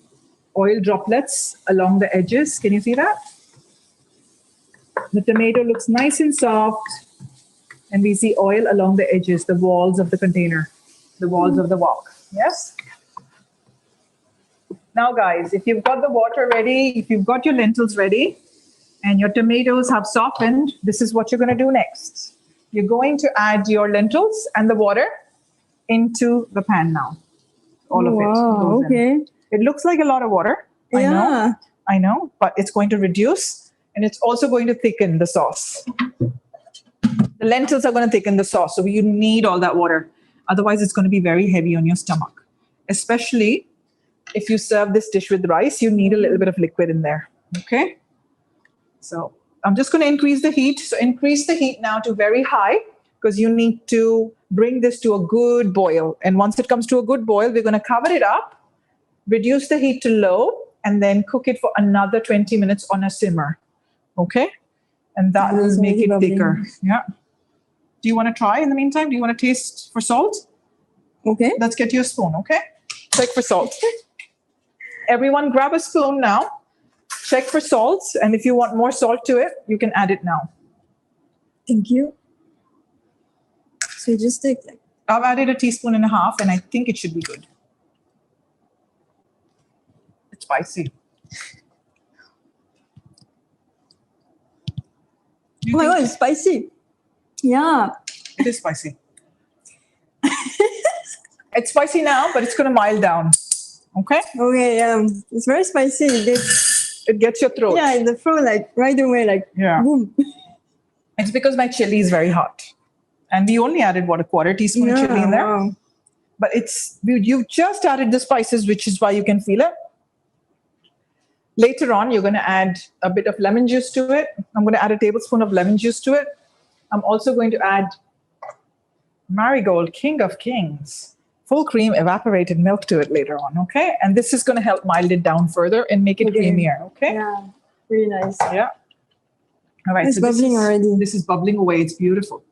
oil droplets along the edges? Can you see that? The tomato looks nice and soft, and we see oil along the edges, the walls of the container, the walls of the wok. Yes? Now, guys, if you've got the water ready, if you've got your lentils ready, and your tomatoes have softened, this is what you're going to do next. You're going to add your lentils and the water into the pan now. All of it. Wow, okay. It looks like a lot of water. Yeah. I know, but it's going to reduce and it's also going to thicken the sauce. The lentils are going to thicken the sauce, so you need all that water. Otherwise, it's going to be very heavy on your stomach. Especially if you serve this dish with rice, you need a little bit of liquid in there. Okay? So I'm just going to increase the heat. So increase the heat now to very high because you need to bring this to a good boil. And once it comes to a good boil, we're going to cover it up, reduce the heat to low, and then cook it for another 20 minutes on a simmer. Okay? And that will make it thicker. Yeah. Do you want to try in the meantime? Do you want to taste for salt? Okay. Let's get you a spoon, okay? Check for salt. Everyone grab a spoon now. Check for salt. And if you want more salt to it, you can add it now. Thank you. So you just take like... I've added 1.5 teaspoons and I think it should be good. It's spicy. Oh my God, it's spicy. Yeah. It is spicy. It's spicy now, but it's going to mild down. Okay? Okay, it's very spicy. It gets your throat. Yeah, in the throat, like right away, like boom. It's because my chili is very hot. And we only added, what, 1/4 teaspoon of chili in there? Wow. But you've just added the spices, which is why you can feel it. Later on, you're going to add a bit of lemon juice to it. I'm going to add 1 tablespoon of lemon juice to it. I'm also going to add Marigold, King of Kings, full cream evaporated milk to it later on, okay? And this is going to help mild it down further and make it creamier, okay? Yeah, really nice. Yeah. All right. It's bubbling already. This is bubbling away. It's beautiful.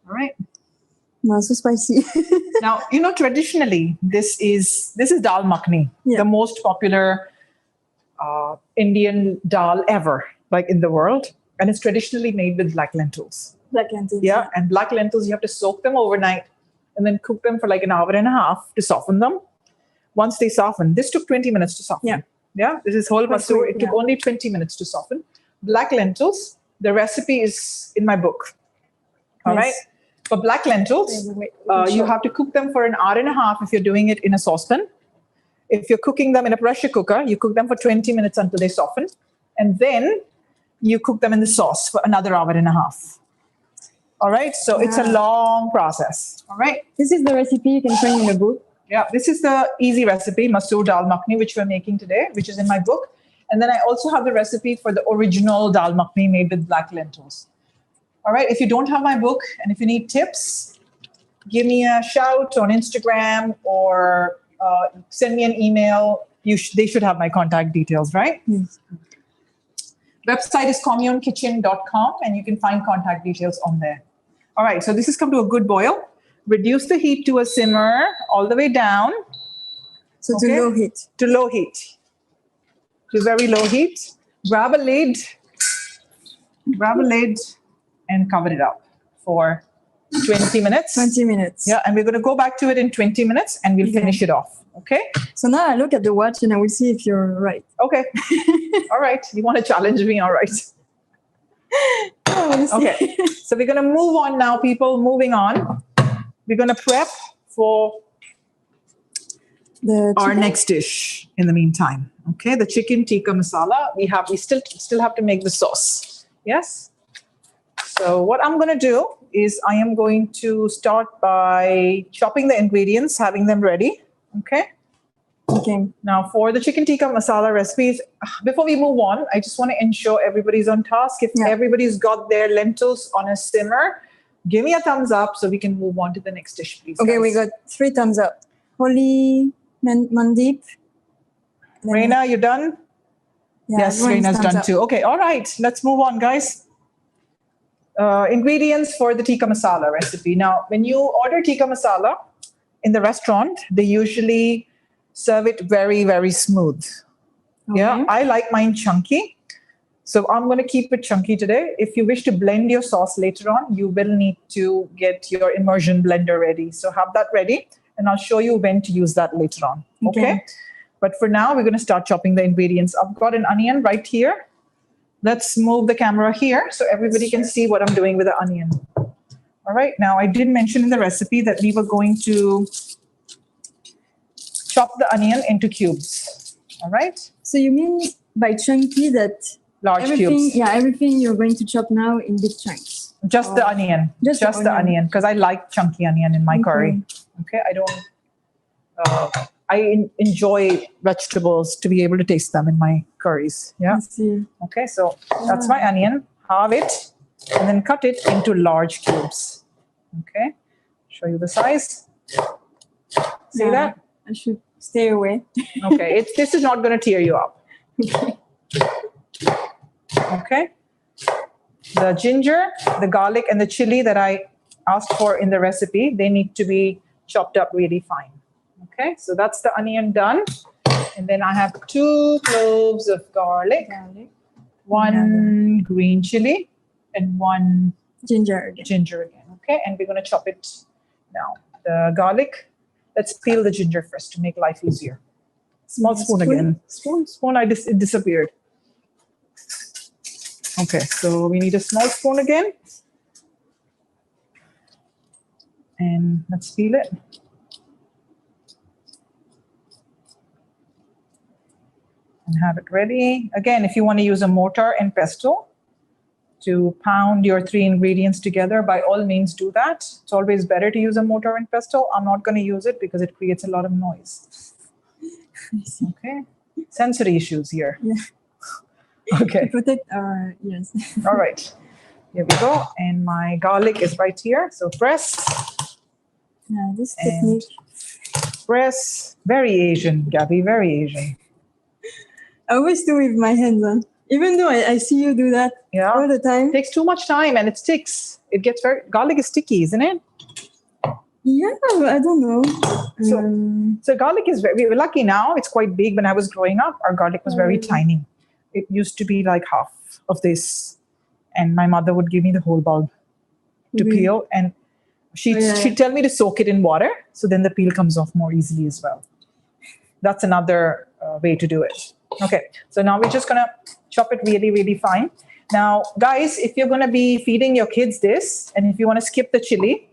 All right. Wow, so spicy. Now, traditionally, this is dal makhani, the most popular Indian dal ever, like in the world. And it's traditionally made with black lentils. Black lentils. Yeah, and black lentils, you have to soak them overnight and then cook them for like 1.5 hours to soften them. Once they soften, this took 20 minutes to soften. Yeah, this is whole masoor. It took only 20 minutes to soften. Black lentils, the recipe is in my book. All right. For black lentils, you have to cook them for 1.5 hours if you're doing it in a saucepan. If you're cooking them in a pressure cooker, you cook them for 20 minutes until they soften. And then you cook them in the sauce for another 1.5 hours. All right. So it's a long process. All right. This is the recipe you can find in the book. Yeah. This is the easy recipe, Masoor Dal Makhani, which we're making today, which is in my book. And then I also have the recipe for the original Dal Makhani made with black lentils. All right. If you don't have my book and if you need tips, give me a shout on Instagram or send me an email. they should have my contact details, right? Yes. Website is communekitchen.com, and you can find contact details on there. All right, so this has come to a good boil. Reduce the heat to a simmer all the way down. So Okay. to low heat. To low heat. To very low heat. Grab a lid and cover it up for 20 minutes. 20 minutes. Yeah, and we're going to go back to it in 20 minutes and we'll finish it off. Okay? So now I look at the watch and I will see if you're right. Okay. All right. You want to challenge me? All right. Okay. So we're going to move on now, people. Moving on. We're going to prep for our next dish in the meantime. Okay, the chicken tikka masala. We still have to make the sauce. Yes. So what I'm going to do is I am going to start by chopping the ingredients, having them ready. Okay. Okay. Now for the chicken tikka masala recipes, before we move on, I just want to ensure everybody's on task. If everybody's got their lentils on a simmer, give me a thumbs up so we can move on to the next dish, please. Okay, guys. we got 3 thumbs up. Holy Mandeep. Reina, you done? Yeah, Yes, Reina's done too. Okay, all right. Let's move on, guys. Ingredients for the tikka masala recipe. Now, when you order tikka masala in the restaurant, they usually serve it very, very smooth. Okay. Yeah, I like mine chunky. So I'm going to keep it chunky today. If you wish to blend your sauce later on, you will need to get your immersion blender ready. So have that ready, and I'll show you when to use that later on. Okay? But for now, we're going to start chopping the ingredients. I've got an onion right here. Let's move the camera here so everybody can see what I'm doing with the onion. All right. Now, I did mention in the recipe that we were going to chop the onion into cubes. All right. So you mean by chunky that large cubes? Yeah, everything you're going to chop now in big chunks. Just the onion. Just the onion, because I like chunky onion in my curry. Okay. I enjoy vegetables to be able to taste them in my curries. Yeah. I see. Okay, so that's my onion. Halve it and then cut it into large cubes. Okay, show you the size. See that? I should stay away. Okay, this is not going to tear you up. Okay. The ginger, the garlic, and the chili that I asked for in the recipe, they need to be chopped up really fine. Okay, so that's the onion done. And then I have 2 cloves of garlic, 1 green chili, and 1 ginger again. Okay, and we're going to chop it now. The garlic, let's peel the ginger first to make life easier. Small spoon again. Spoon, it disappeared. Okay, so we need a small spoon again. And let's peel it. And have it ready. Again, if you want to use a mortar and pestle to pound your 3 ingredients together, by all means do that. It's always better to use a mortar and pestle. I'm not going to use it because it creates a lot of noise. Okay. Sensory issues here. Yeah. Okay. To protect our ears. All right. Here we go. And my garlic is right here. So press. Yeah, this technique. Press. Very Asian, Gabby. Very Asian. I always do with my hands on. Even though I see you do that all the time. It takes too much time and it sticks. It gets garlic is sticky, isn't it? Yeah, I don't know. So garlic is we're lucky now. It's quite big. When I was growing up, our garlic was very tiny. It used to be like half of this. And my mother would give me the whole bulb to peel. And she'd tell me to soak it in water. So then the peel comes off more easily as well. That's another way to do it. Okay, so now we're just going to chop it really, really fine. Now, guys, if you're going to be feeding your kids this, and if you want to skip the chili,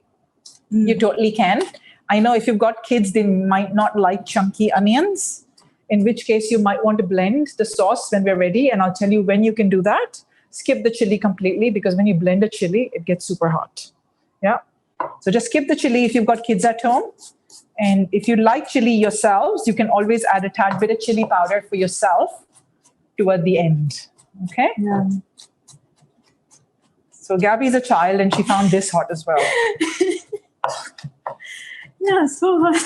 you totally can. I know if you've got kids, they might not like chunky onions, in which case you might want to blend the sauce when we're ready, and I'll tell you when you can do that. Skip the chili completely, because when you blend a chili, it gets super hot. Yeah, so just skip the chili if you've got kids at home. And if you like chili yourselves, you can always add a tad bit of chili powder for yourself toward the end. Okay? Yeah. So Gabby's a child and she found this hot as well. Yeah, so hot.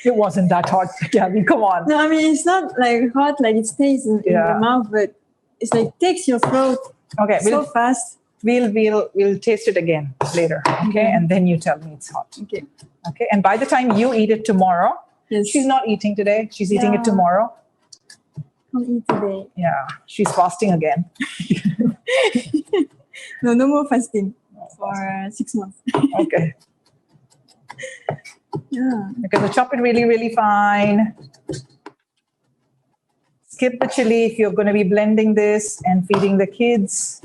It wasn't that hot, Gabby. Come on. No, I mean, it's not like hot, like it stays in Yeah. the mouth, but it's like takes your throat Okay, so fast. we'll taste it again later. Okay, and then you tell me it's hot. Okay. Okay, and by the time you eat it tomorrow, Yes. she's not eating today. She's eating it Yeah. tomorrow. I'll eat today. Yeah, she's fasting again. No more fasting for 6 months. Okay. Yeah. Okay, so chop it really, really fine. Skip the chili if you're going to be blending this and feeding the kids.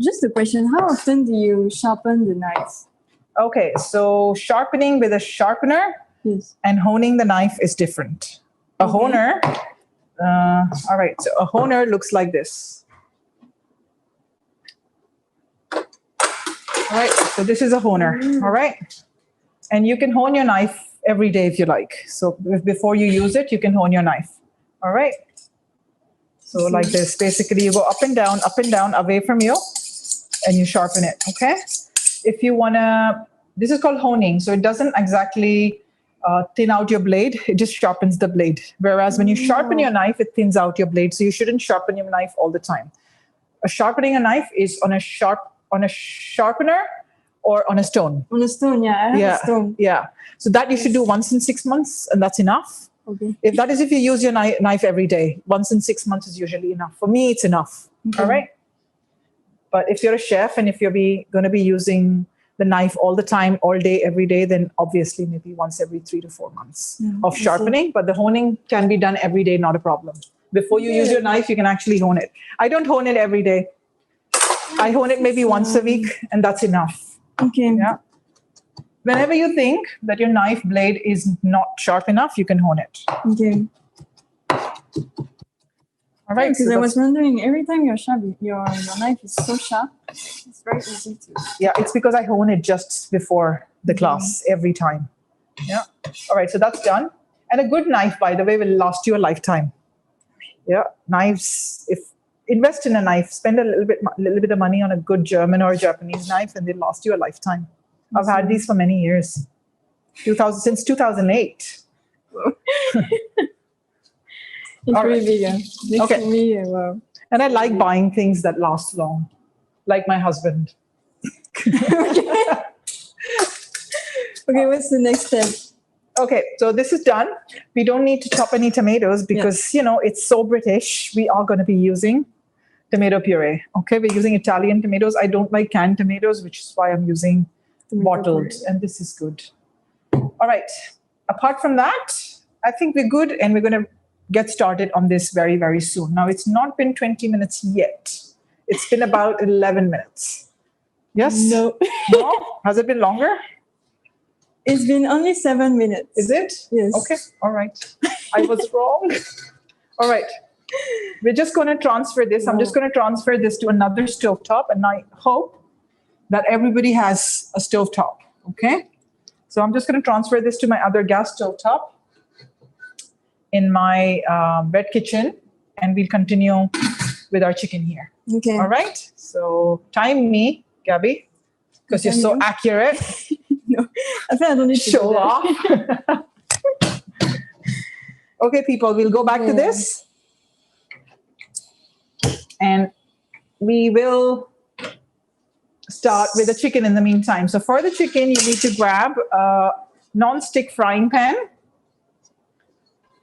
Just a question: how often do you sharpen the knife? Okay, so sharpening with a sharpener Yes. and honing the knife is different. A Okay. honer, all right, so a honer looks like this. All right, so this is a honer, all right? And you can hone your knife every day if you like. So before you use it, you can hone your knife, all right? So like this, basically you go up and down away from you, and you sharpen it, okay? If you wanna, this is called honing, so it doesn't exactly thin out your blade, it just sharpens the blade. Whereas when you sharpen your knife, it thins out your blade, so you shouldn't sharpen your knife all the time. Sharpening a knife is on a sharpener or on a stone. On a stone, yeah. I have a stone. Yeah. So that you should do once in 6 months, and that's enough. Okay. If you use your knife every day, once in 6 months is usually enough. For me, it's enough. Okay. All right. But if you're a chef and if you're going to be using the knife all the time, all day, every day, then obviously maybe once every 3 to 4 months of sharpening. But the honing can be done every day, not a problem. Before you use your knife, you can actually hone it. I don't hone it every day. I hone it maybe once a week, and that's enough. Okay. Yeah. Whenever you think that your knife blade is not sharp enough, you can hone it. Okay. All right. Because so I was that's- wondering, every time you're sharp, your knife is so sharp. It's very easy to. Yeah, it's because I hone it just before the class every time. Yeah. All right. So that's done. And a good knife, by the way, will last you a lifetime. Yeah. Knives, if invest in a knife, spend a little bit of money on a good German or Japanese knife, and they last you a lifetime. I've had these for many years. Since 2008. It's All really right. big. Next Okay. to me, wow. And I like buying things that last long, like my husband. Okay, what's the next step? Okay, so this is done. We don't need to chop any tomatoes because, it's so British. We are going to be using tomato puree. Okay, we're using Italian tomatoes. I don't like canned tomatoes, which is why I'm using bottled. And this is good. All right. Apart from that, I think we're good, and we're going to get started on this very, very soon. Now, it's not been 20 minutes yet. It's been about 11 minutes. Yes? No. No? Has it been longer? It's been only 7 minutes. Is it? Yes. Okay. All right. I was wrong. All right. We're just going to transfer this. I'm just going to transfer this to another stovetop, and I hope that everybody has a stovetop. Okay. So I'm just going to transfer this to my other gas stovetop in my red kitchen, and we'll continue with our chicken here. Okay. All right. So time me, Gabby, because you're so accurate. No, I think I don't need to Show do that. off. Okay, people, we'll go back to this. And we will start with the chicken in the meantime. So for the chicken, you need to grab a non-stick frying pan,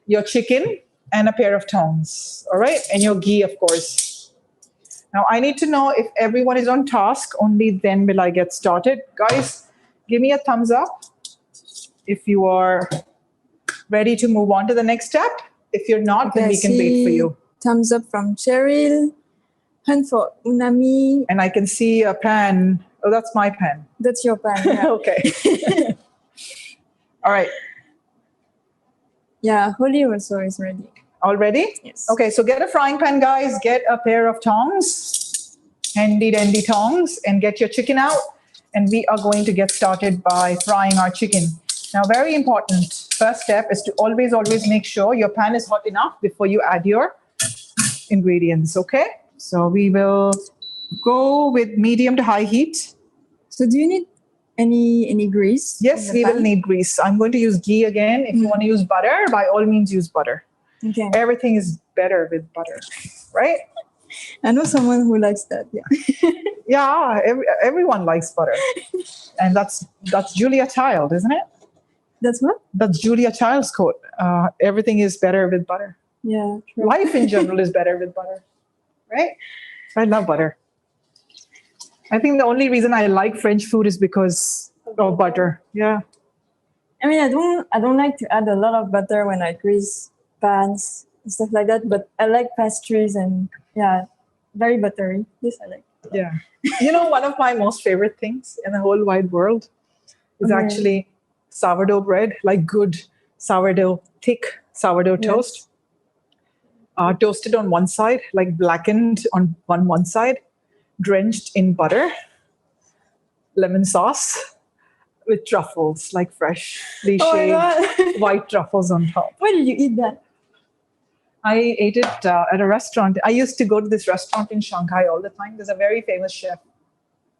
your chicken, and a pair of tongs. All right? And your ghee, of course. Now, I need to know if everyone is on task. Only then will I get started. Guys, give me a thumbs up if you are ready to move on to the next step. If you're not, then we can wait for you. Thumbs up from Cheryl. Hunt for Unami. And I can see a pan. Oh, that's my pan. That's your pan. Yeah. Okay. All right. Yeah, Holly also is ready. All ready? Yes. Okay, so get a frying pan, guys. Get a pair of tongs, handy dandy tongs, and get your chicken out. And we are going to get started by frying our chicken. Now, very important, first step is to always make sure your pan is hot enough before you add your ingredients, okay? So we will go with medium to high heat. So do you need any grease? Yes, in the we will pan? need grease. I'm going to use ghee again. If you want to use butter, by all means use butter. Okay. Everything is better with butter, right? I know someone who likes that. Yeah. Yeah, everyone likes butter. And that's Julia Child, isn't it? That's what? That's Julia Child's quote. Everything is better with butter. Yeah. True. Life in general is better with butter, right? I love butter. I think the only reason I like French food is because of butter. Yeah. I mean, I don't like to add a lot of butter when I grease pans and stuff like that. But I like pastries and yeah, very buttery. This I like. Yeah. You know, one of my most favorite things in the whole wide world is Okay. actually sourdough bread, like good sourdough, thick sourdough Yes. toast. Toasted on one side, like blackened on one side, drenched in butter, lemon sauce with truffles, like freshly Oh my shaved god! white truffles on top. Where did you eat that? I ate it at a restaurant. I used to go to this restaurant in Shanghai all the time. There's a very famous chef,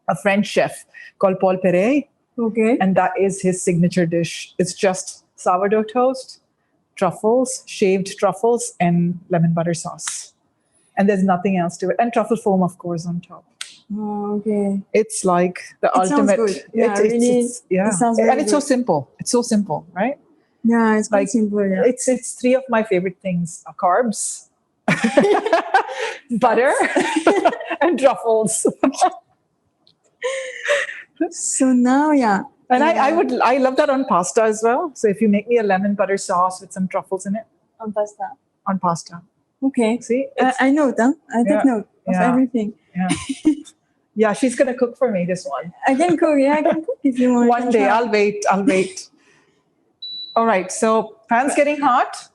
a French chef called Paul Perret, Okay. and that is his signature dish. It's just sourdough toast, truffles, shaved truffles, and lemon butter sauce. And there's nothing else to it. And truffle foam, of course, on top. Oh, okay. It's like the It sounds ultimate. good. Yeah, really, yeah. it sounds very And it's so good. simple. It's so simple, right? Yeah, it's quite Like, simple. Yeah. It's three of my favorite things: carbs, butter, and truffles. So now, yeah. And I love that on pasta as well. So if you make me a lemon butter sauce with some truffles in it On pasta. on pasta, Okay. see, it's, I note, huh? I Yeah, take note of yeah. everything. yeah, yeah. She's gonna cook for me this one. I can cook. Yeah, I can cook if you want. I One can day, try. I'll wait. I'll wait. All right. So pan's getting hot.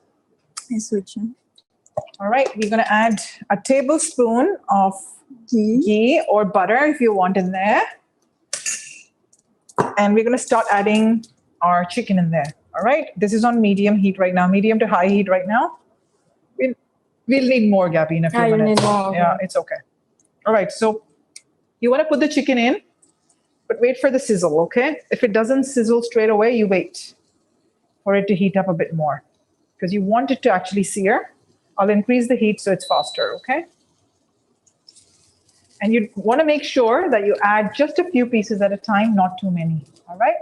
I switch. Huh? All right. We're gonna add a tablespoon of Ghee. ghee or butter if you want in there. And we're going to start adding our chicken in there. All right. This is on medium heat right now, medium to high heat right now. We'll need more, Gabby, in a few You minutes. need more. Okay. Yeah, it's okay. All right. So you want to put the chicken in, but wait for the sizzle, okay? If it doesn't sizzle straight away, you wait for it to heat up a bit more because you want it to actually sear. I'll increase the heat so it's faster, okay? And you want to make sure that you add just a few pieces at a time, not too many. All right.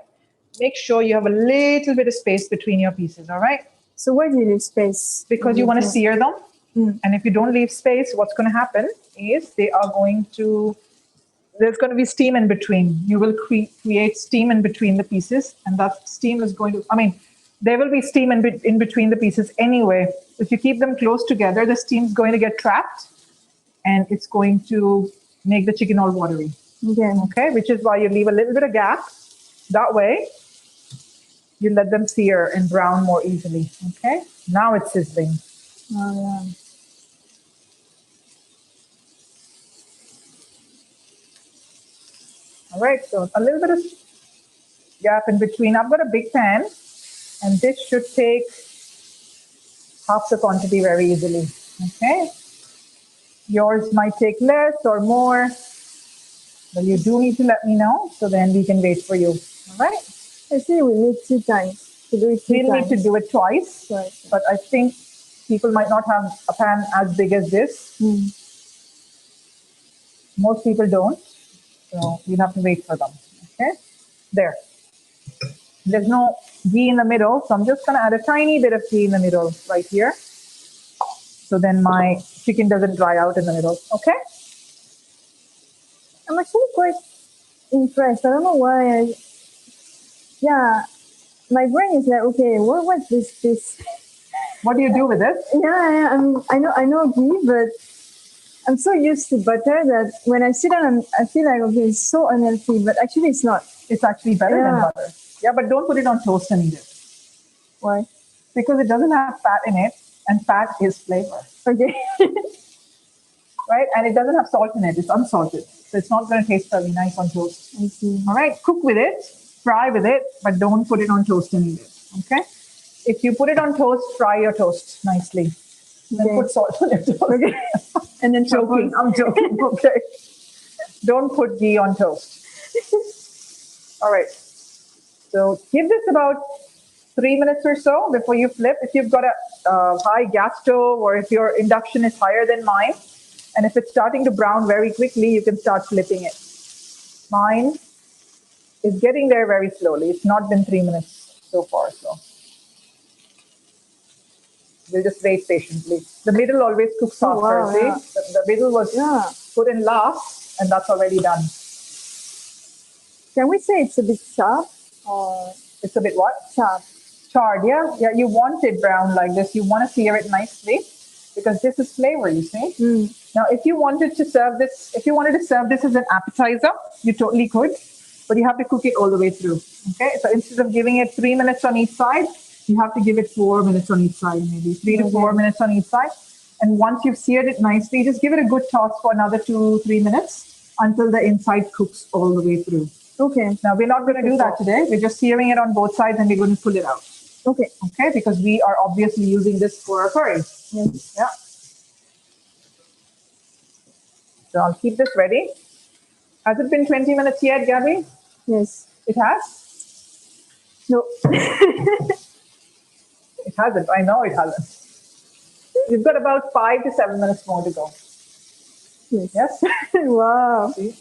Make sure you have a little bit of space between your pieces. All right. So where do you leave space? Because you want to sear them. Mm. And if you don't leave space, what's going to happen is there's going to be steam in between. You will create steam in between the pieces. And that steam is going to, there will be steam in between the pieces anyway. If you keep them close together, the steam is going to get trapped and it's going to make the chicken all watery. Okay, which is why you leave a little bit of gap. That way, you let them sear and brown more easily. Okay, now it's sizzling. Oh, yeah. All right, so a little bit of gap in between. I've got a big pan, and this should take half the quantity very easily. Okay, yours might take less or more. Well, you do need to let me know, so then we can wait for you. All right? I see we need 2 times to do it 2 We'll times. need to do it twice, Right. but I think people might not have a pan as big as this. Mm. Most people don't, so we'll have to wait for them. Okay? There. There's no ghee in the middle, so I'm just going to add a tiny bit of ghee in the middle right here. So then my chicken doesn't dry out in the middle. Okay? I'm actually quite impressed. I don't know why. My brain is like, okay, what's this? What do you do with it? Yeah, I know ghee, but I'm so used to butter that when I sit down, I feel like, okay, it's so unhealthy, but actually it's not. It's actually better than butter. Yeah, but don't put it on toast and eat it. Why? Because it doesn't have fat in it, and fat is flavor. Okay. Right? And it doesn't have salt in it. It's unsalted. So it's not going to taste very nice on toast. I see. All right? Cook with it, fry with it, but don't put it on toast and eat it. Okay? If you put it on toast, fry your toast nicely. Then Okay. put salt on your toast. Okay. And then Joking. I'm joking. Okay. Don't put ghee on toast. All right. So give this about 3 minutes or so before you flip. If you've got a high gas stove or if your induction is higher than mine, and if it's starting to brown very quickly, you can start flipping it. Mine is getting there very slowly. It's not been 3 minutes so far, so we'll just wait patiently. The middle always cooks faster. Wow, See, yeah. the middle was put in last, and that's already done. Can we say it's a bit sharp or It's a bit what? sharp? Charred, yeah. Yeah, you want it brown like this. You want to sear it nicely because this is flavor, you see. Now, if you wanted to serve this as an appetizer, you totally could, but you have to cook it all the way through. Okay, so instead of giving it 3 minutes on each side, you have to give it 4 minutes on each side, maybe 3 to 4 minutes on each side. And once you've seared it nicely, just give it a good toss for another 2-3 minutes until the inside cooks all the way through. Okay. Now, we're not going to do that today. We're just searing it on both sides and we're going to pull it out. Okay. Okay, because we are obviously using this for our curry. Yes. Yeah. So I'll keep this ready. Has it been 20 minutes yet, Gabby? Yes. It has? No. It hasn't. I know it hasn't. You've got about 5 to 7 minutes more to go. Yes? Wow. See?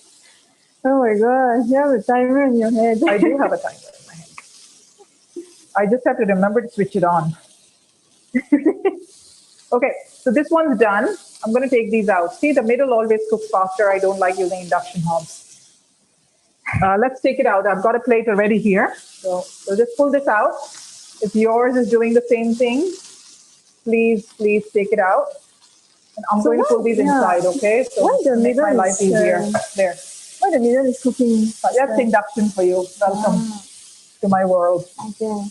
Oh my God. You have a timer in your head. I do have a timer in my head. I just have to remember to switch it on. Okay, so this one's done. I'm going to take these out. See, the middle always cooks faster. I don't like using induction hobs. Let's take it out. I've got a plate already here. So just pull this out. If yours is doing the same thing, please take it out. And I'm going to pull these inside, okay? So the to make my middle life is, easier. There. Why the middle is cooking? That's induction for you. Welcome to my world. Okay.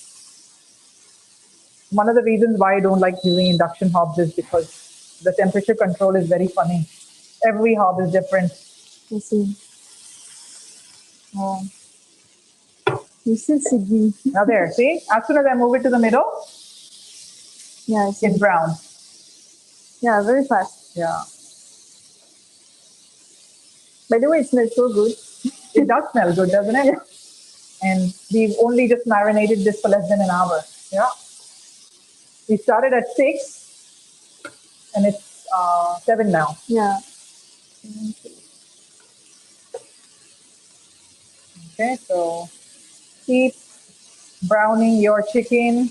One of the reasons why I don't like using induction hobs is because the temperature control is very funny. Every hob is different. I see. Oh. You still see. Now there, see? As soon as I move it to the middle, Yeah, I see. it's brown. Yeah, very fast. Yeah. By the way, it smells so good. It does smell good, doesn't it? Yeah. And we've only just marinated this for less than an hour. Yeah. We started at 6 and it's 7 now. Yeah. Okay, so keep browning your chicken.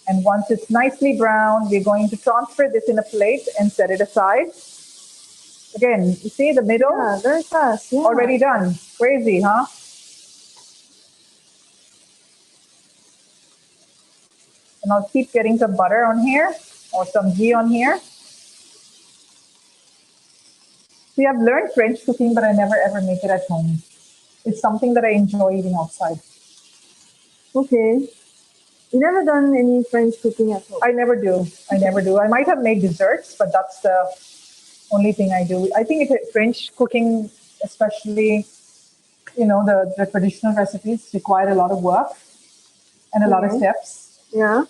And once it's nicely brown, we're going to transfer this in a plate and set it aside. Again, you see the middle? Yeah, very fast. Yeah. Already done. Crazy, huh? And I'll keep getting some butter on here or some ghee on here. See, I've learned French cooking, but I never ever make it at home. It's something that I enjoy eating outside. Okay. You never done any French cooking at home? I never do. I might have made desserts, but that's the only thing I do. I think French cooking, especially, the traditional recipes require a lot of work and a lot of steps. Yeah.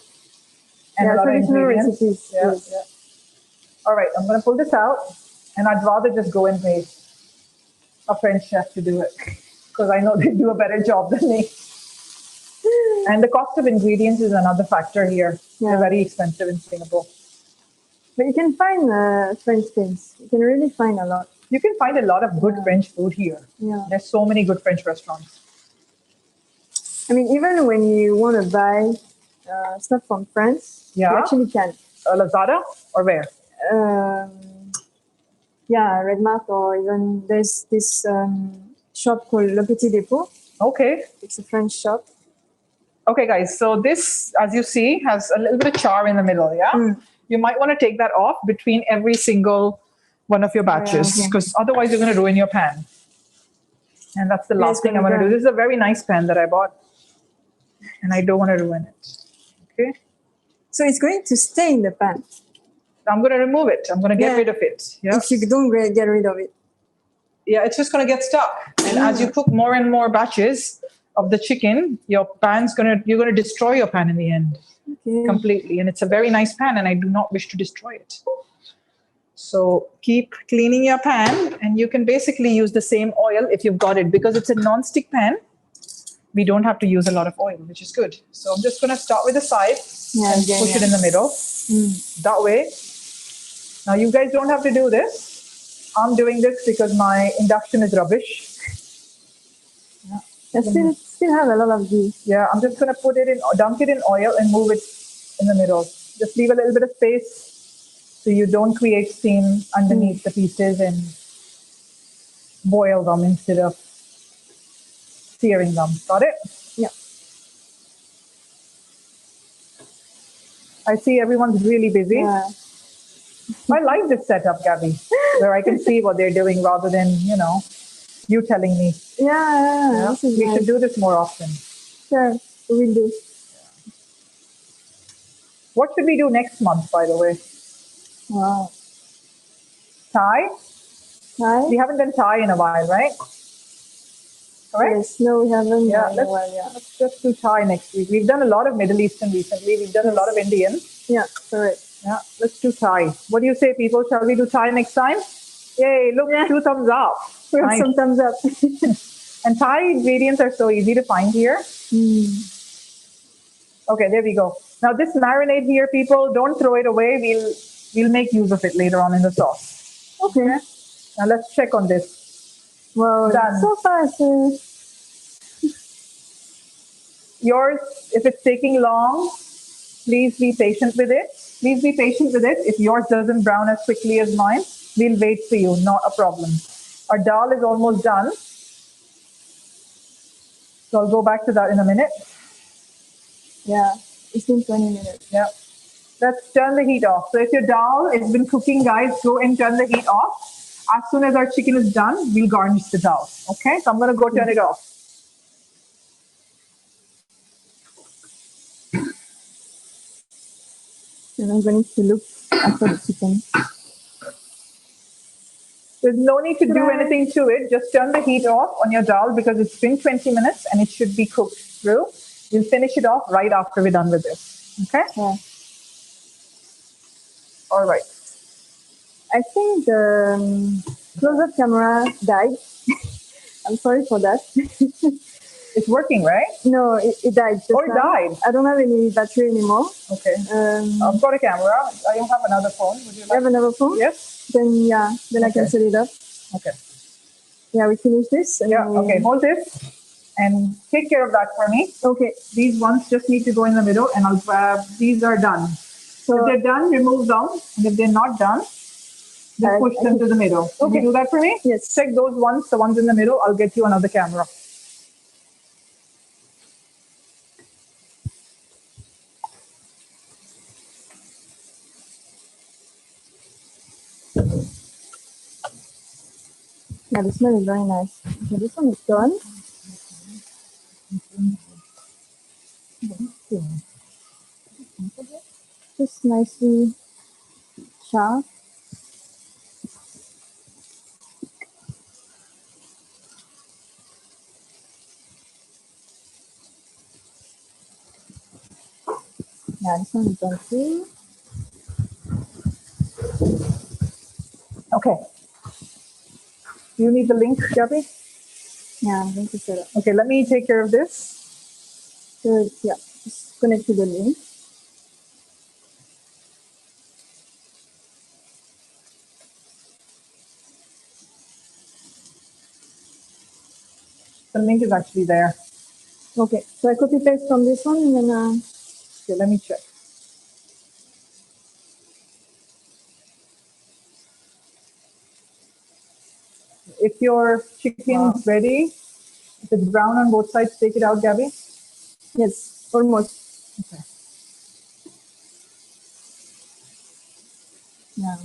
And a lot of traditional ingredients. recipes. Yeah, Yes. yeah. All right, I'm going to pull this out, and I'd rather just go and pay a French chef to do it because I know they do a better job than me. And the cost of ingredients is another factor here. Yeah. They're very expensive in Singapore. But you can find French things. You can really find a lot. You can find a lot of good French food here. Yeah. There's so many good French restaurants. I mean, even when you want to buy stuff from France, you actually can. Lazada or where? Yeah, Redmark, or even there's this shop called Le Petit Dépôt. Okay. It's a French shop. Okay, guys. So this, as you see, has a little bit of char in the middle, yeah? You might want to take that off between every single one of your batches because otherwise you're going to ruin your pan. And that's the last thing I'm going to do. This is a very nice pan that I bought and I don't want to ruin it. Okay. So it's going to stay in the pan. I'm going to remove it. I'm going to get rid of it. Yeah. If you don't get rid of it. Yeah, it's just going to get stuck. And as you cook more and more batches of the chicken, you're going to destroy your pan in the end completely. And it's a very nice pan and I do not wish to destroy it. So keep cleaning your pan, and you can basically use the same oil if you've got it, because it's a non-stick pan. We don't have to use a lot of oil, which is good. So I'm just going to start with the side and push it in the middle. That way. Now you guys don't have to do this. I'm doing this because my induction is rubbish. I still have a lot of ghee. Yeah, I'm just going to put it in, dunk it in oil and move it in the middle. Just leave a little bit of space so you don't create steam underneath the pieces and boil them instead of searing them. Got it? Yeah. I see everyone's really busy. Yeah. I like this setup, Gabby, where I can see what they're doing rather than, you telling me. Yeah. This is We nice. should do this more often. Sure, we will do. What should we do next month, by the way? Wow. Thai? Thai? We haven't done Thai in a while, right? Correct? Yes, no, we haven't. Yeah, let's just do Thai next week. We've done a lot of Middle Eastern recently. We've done a lot of Indian. Yeah, correct. Yeah, let's do Thai. What do you say, people? Shall we do Thai next time? Yay, look, 2 thumbs up. We have Nice. some thumbs up. And Thai ingredients are so easy to find here. Okay, there we go. Now this marinade here, people, don't throw it away. We'll make use of it later on in the sauce. Okay. Now let's check on this. Wow, Done. so fast. Yours, if it's taking long, please be patient with it. Please be patient with it. If yours doesn't brown as quickly as mine, we'll wait for you. Not a problem. Our dal is almost done. So I'll go back to that in a minute. Yeah, it's been 20 minutes. Yeah. Let's turn the heat off. So if your dal has been cooking, guys, go and turn the heat off. As soon as our chicken is done, we'll garnish the dal. Okay? So I'm going to go turn it off. And I'm going to look after the chicken. There's no need to do anything to it. Just turn the heat off on your dal because it's been 20 minutes and it should be cooked through. We'll finish it off right after we're done with this. Okay? Yeah. All right. I think the close-up camera died. I'm sorry for that. It's working, right? No, it died. Oh, it died. I don't have any battery anymore. Okay. I've got a camera. I don't have another phone. Would you You have another phone? Yes. Then yeah, then I can set it up. Okay. Yeah, we finish this. And okay. Hold this and take care of that for me. Okay. These ones just need to go in the middle and I'll grab, these are done. So if they're done, remove them. And if they're not done, just push them to the middle. Can you do that for me? Yes. Check those ones, the ones in the middle. I'll get you another camera. Yeah, the smell is very nice. Okay, this one is done. Just nicely sharp. Yeah, this one is done too. Okay. Do you need the link, Gabby? Yeah, I'm going to set up. Okay, let me take care of this. So yeah, just connect to the link. The link is actually there. Okay, so I copy paste from this one and then Okay, let me check. If your chicken's ready, if it's brown on both sides, take it out, Gabby. yes, almost. Okay. Yeah.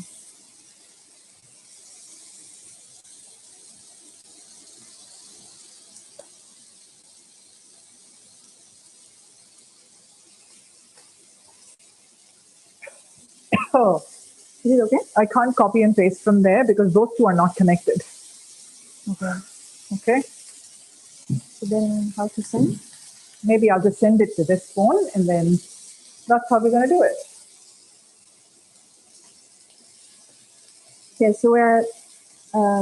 Oh, Is it okay? I can't copy and paste from there because those two are not connected. Okay. Okay. So then how to send? Maybe I'll just send it to this phone and then that's how we're going to do it. Okay, so we're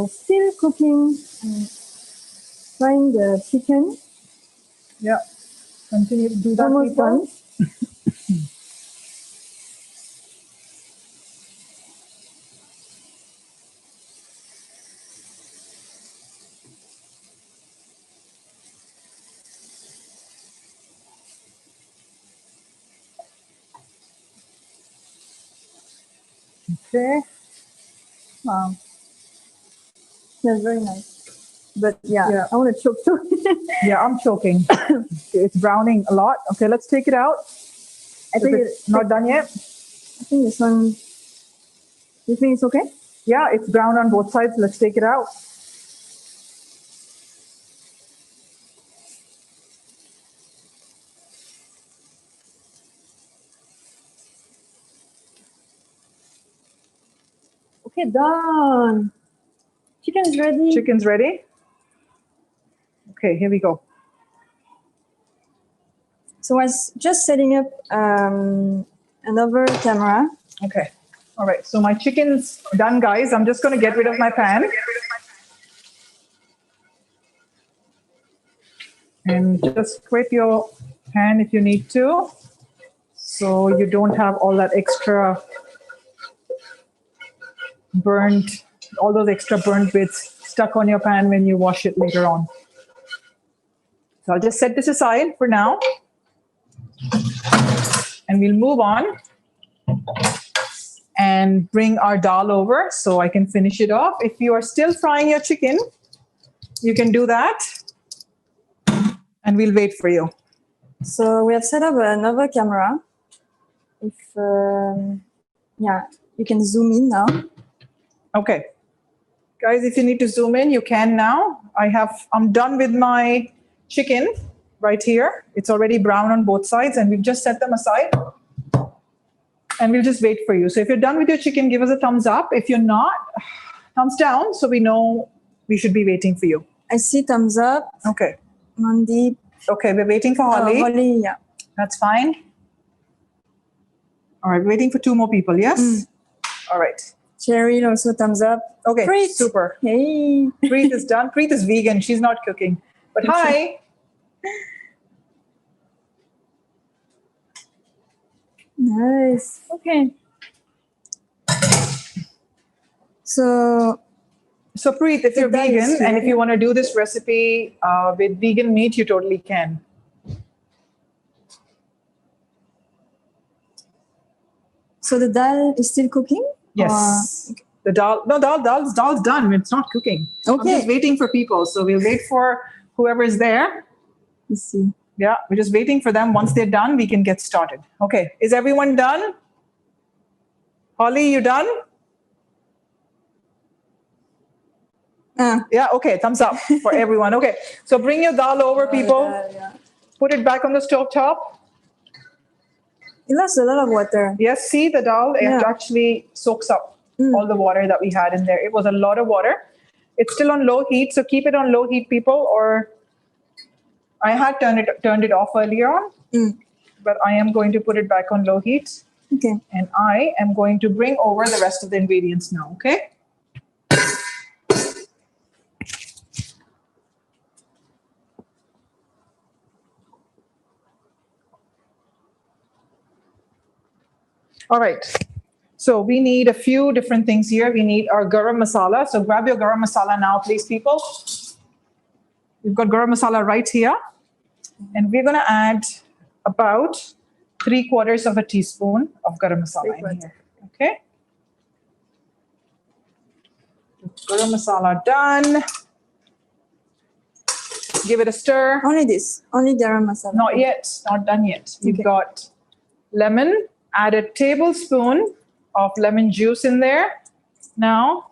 still cooking, frying the chicken. Yeah. Continue to do that, Almost people. done. Okay. Wow. That's very nice. But yeah, Yeah. I want to choke too. Yeah, I'm choking. It's browning a lot. Okay, let's take it out. I think It's not done yet. I think this one. You think it's okay? Yeah, it's brown on both sides. Let's take it out. Okay, done. Chicken is ready. Chicken's ready. Okay, here we go. So I was just setting up another camera. Okay. All right. So my chicken's done, guys. I'm just going to get rid of my pan. And just scrape your pan if you need to, so you don't have all that extra burnt, all those extra burnt bits stuck on your pan when you wash it later on. So I'll just set this aside for now. And we'll move on and bring our dal over so I can finish it off. If you are still frying your chicken, you can do that. And we'll wait for you. So we have set up another camera. If yeah, you can zoom in now. Okay. Guys, if you need to zoom in, you can now. I'm done with my chicken right here. It's already brown on both sides and we've just set them aside. And we'll just wait for you. So if you're done with your chicken, give us a thumbs up. If you're not, thumbs down so we know we should be waiting for you. I see thumbs up. Okay. Mandeep. Okay, we're waiting for Holly. Holly, yeah. That's fine. All right, waiting for two more people, yes? All right. Cheryl also thumbs up. Okay, Preet. super. Hey. Preet is done. Preet is vegan. She's not cooking. But hi. Nice. Okay. So Preet, if you're that is vegan and if true. you want to do this recipe with vegan meat, you totally can. so the dal is still cooking? Yes. The dal's done. It's not cooking. I'm Okay. just waiting for people. So we'll wait for whoever's there. Let's see. Yeah, we're just waiting for them. Once they're done, we can get started. Okay, is everyone done? Holly, you done? Yeah, okay, thumbs up for everyone. Okay, so bring your dal over, people. Yeah. Put it back on the stove top. It lost a lot of water. Yes, see the dal, it Yeah. actually soaks up all the water that we had in there. It was a lot of water. It's still on low heat, so keep it on low heat, people, or I had turned it off earlier on, but I am going to put it back on low heat. Okay. And I am going to bring over the rest of the ingredients now, okay? All right. So we need a few different things here. We need our garam masala. So grab your garam masala now, please, people. We've got garam masala right here. And we're going to add about 3/4 of a teaspoon of garam masala in here. Okay. Garam masala done. Give it a stir. Only this. Only garam masala. Not yet. Not done yet. You've got lemon. Add a tablespoon of lemon juice in there. Now,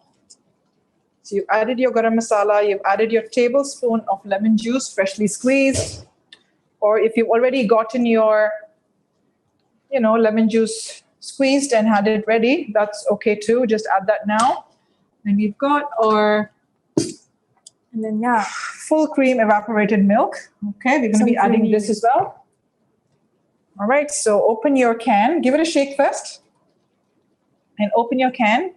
so you've added your garam masala. You've added your tablespoon of lemon juice, freshly squeezed. Or if you've already gotten your, lemon juice squeezed and had it ready, that's okay too. Just add that now. And we've got our And then, full cream evaporated milk. Okay, we're going to be adding this as well. All right, so open your can. Give it a shake first. And open your can.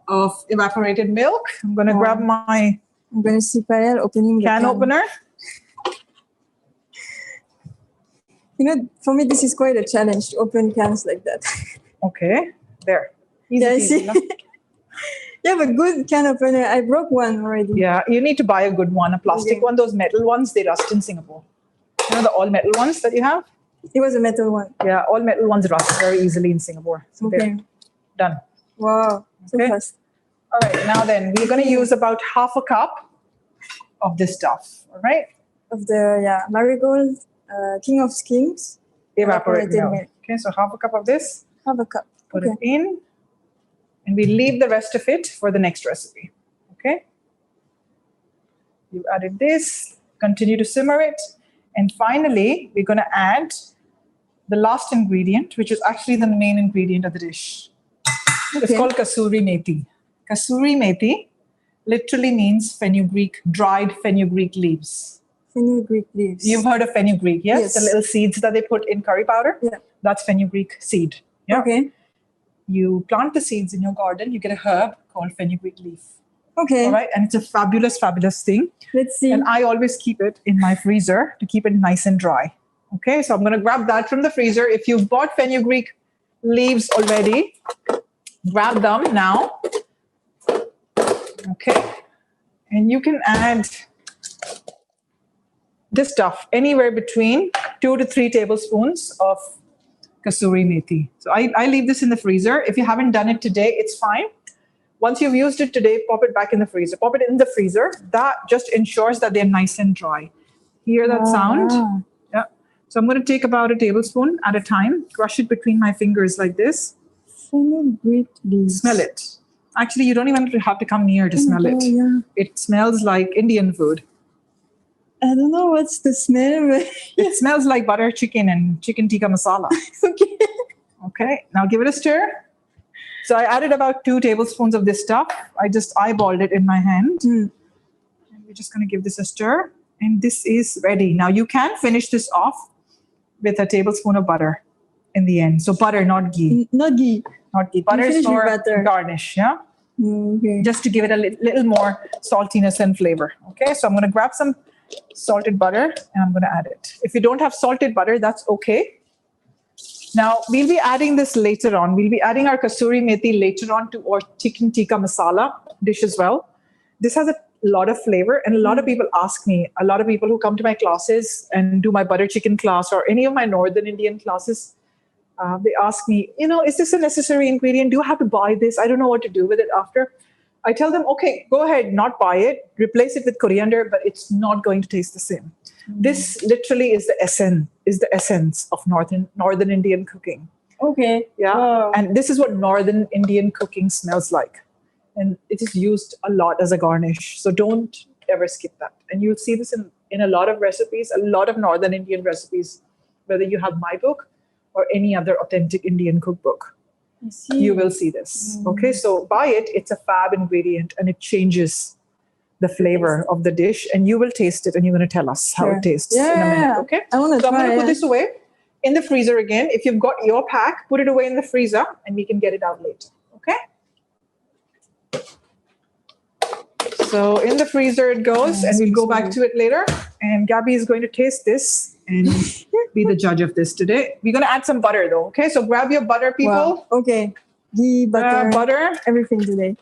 of evaporated milk. I'm going to grab my I'm going to see Payal opening the can opener. You know, for me, this is quite a challenge to open cans like that. Okay, there. Easy Yeah, I peasy, see. no? You have a good can opener. I broke one already. Yeah, you need to buy a good one, a plastic Okay. one. Those metal ones, they rust in Singapore. You know the all metal ones that you have? It was a metal one. Yeah, all metal ones rust very easily in Singapore. So Okay. there, done. Wow. So Okay. fast. All right, now then, we're going to use about half a cup of this stuff, all right? Of the, Marigold, King of Kings. Evaporated milk. milk. Okay, so half a cup of this, Half a cup. put Okay. it in, and we leave the rest of it for the next recipe, okay? You added this, continue to simmer it, and finally, we're going to add the last ingredient, which is actually the main ingredient of the dish. It's Okay. called kasuri methi. Kasuri methi literally means fenugreek, dried fenugreek leaves. Fenugreek leaves. You've heard of fenugreek, yes? Yes. The little seeds that they put in curry powder? Yeah. That's fenugreek seed. Yeah. Okay. You plant the seeds in your garden, you get a herb called fenugreek leaf. Okay. All right. And it's a fabulous, fabulous thing. Let's see. And I always keep it in my freezer to keep it nice and dry. Okay. So I'm going to grab that from the freezer. If you've bought fenugreek leaves already, grab them now. Okay. And you can add this stuff anywhere between 2 to 3 tablespoons of kasuri methi. So I leave this in the freezer. If you haven't done it today, it's fine. Once you've used it today, pop it back in the freezer. Pop it in the freezer. That just ensures that they're nice and dry. Hear that sound? Wow. Yeah. So I'm going to take about a tablespoon at a time, crush it between my fingers like this. Fenugreek leaves. Smell it. Actually, you don't even have to come near to smell it. Yeah. It smells like Indian food. I don't know what's the smell, but It smells like butter chicken and chicken tikka masala. okay. Okay, now give it a stir. So I added about 2 tablespoons of this stuff. I just eyeballed it in my hand. Mm. And we're just going to give this a stir. And this is ready. Now you can finish this off with a tablespoon of butter in the end. So butter, not ghee. Not ghee. Not ghee. Butter is finish with for butter. garnish, yeah? Okay. Just to give it a little more saltiness and flavor. Okay, so I'm going to grab some salted butter and I'm going to add it. If you don't have salted butter, that's okay. Now, we'll be adding this later on. We'll be adding our kasuri methi later on to our chicken tikka masala dish as well. This has a lot of flavor, and a lot of people ask me, a lot of people who come to my classes and do my butter chicken class or any of my Northern Indian classes, they ask me, is this a necessary ingredient? Do you have to buy this? I don't know what to do with it after. I tell them, okay, go ahead, not buy it, replace it with coriander, but it's not going to taste the same. This literally is the essence of Northern Indian cooking. Okay. Yeah. Wow. And this is what Northern Indian cooking smells like. And it is used a lot as a garnish. So don't ever skip that. And you'll see this in a lot of recipes, a lot of Northern Indian recipes, whether you have my book or any other authentic Indian cookbook. I see. You will see this. Okay, so buy it. It's a fab ingredient and it changes the flavor of the dish, and you will taste it and you're going to tell us how it tastes in a minute. Okay, I want to so I'm try going to put it. this away in the freezer again. If you've got your pack, put it away in the freezer and we can get it out later. Okay. So in the freezer it goes, and we'll go back to it later. And Gabby is going to taste this and be the judge of this today. We're going to add some butter though. Okay, so grab your butter, people. Wow. Okay. Ghee, butter, Butter. everything today.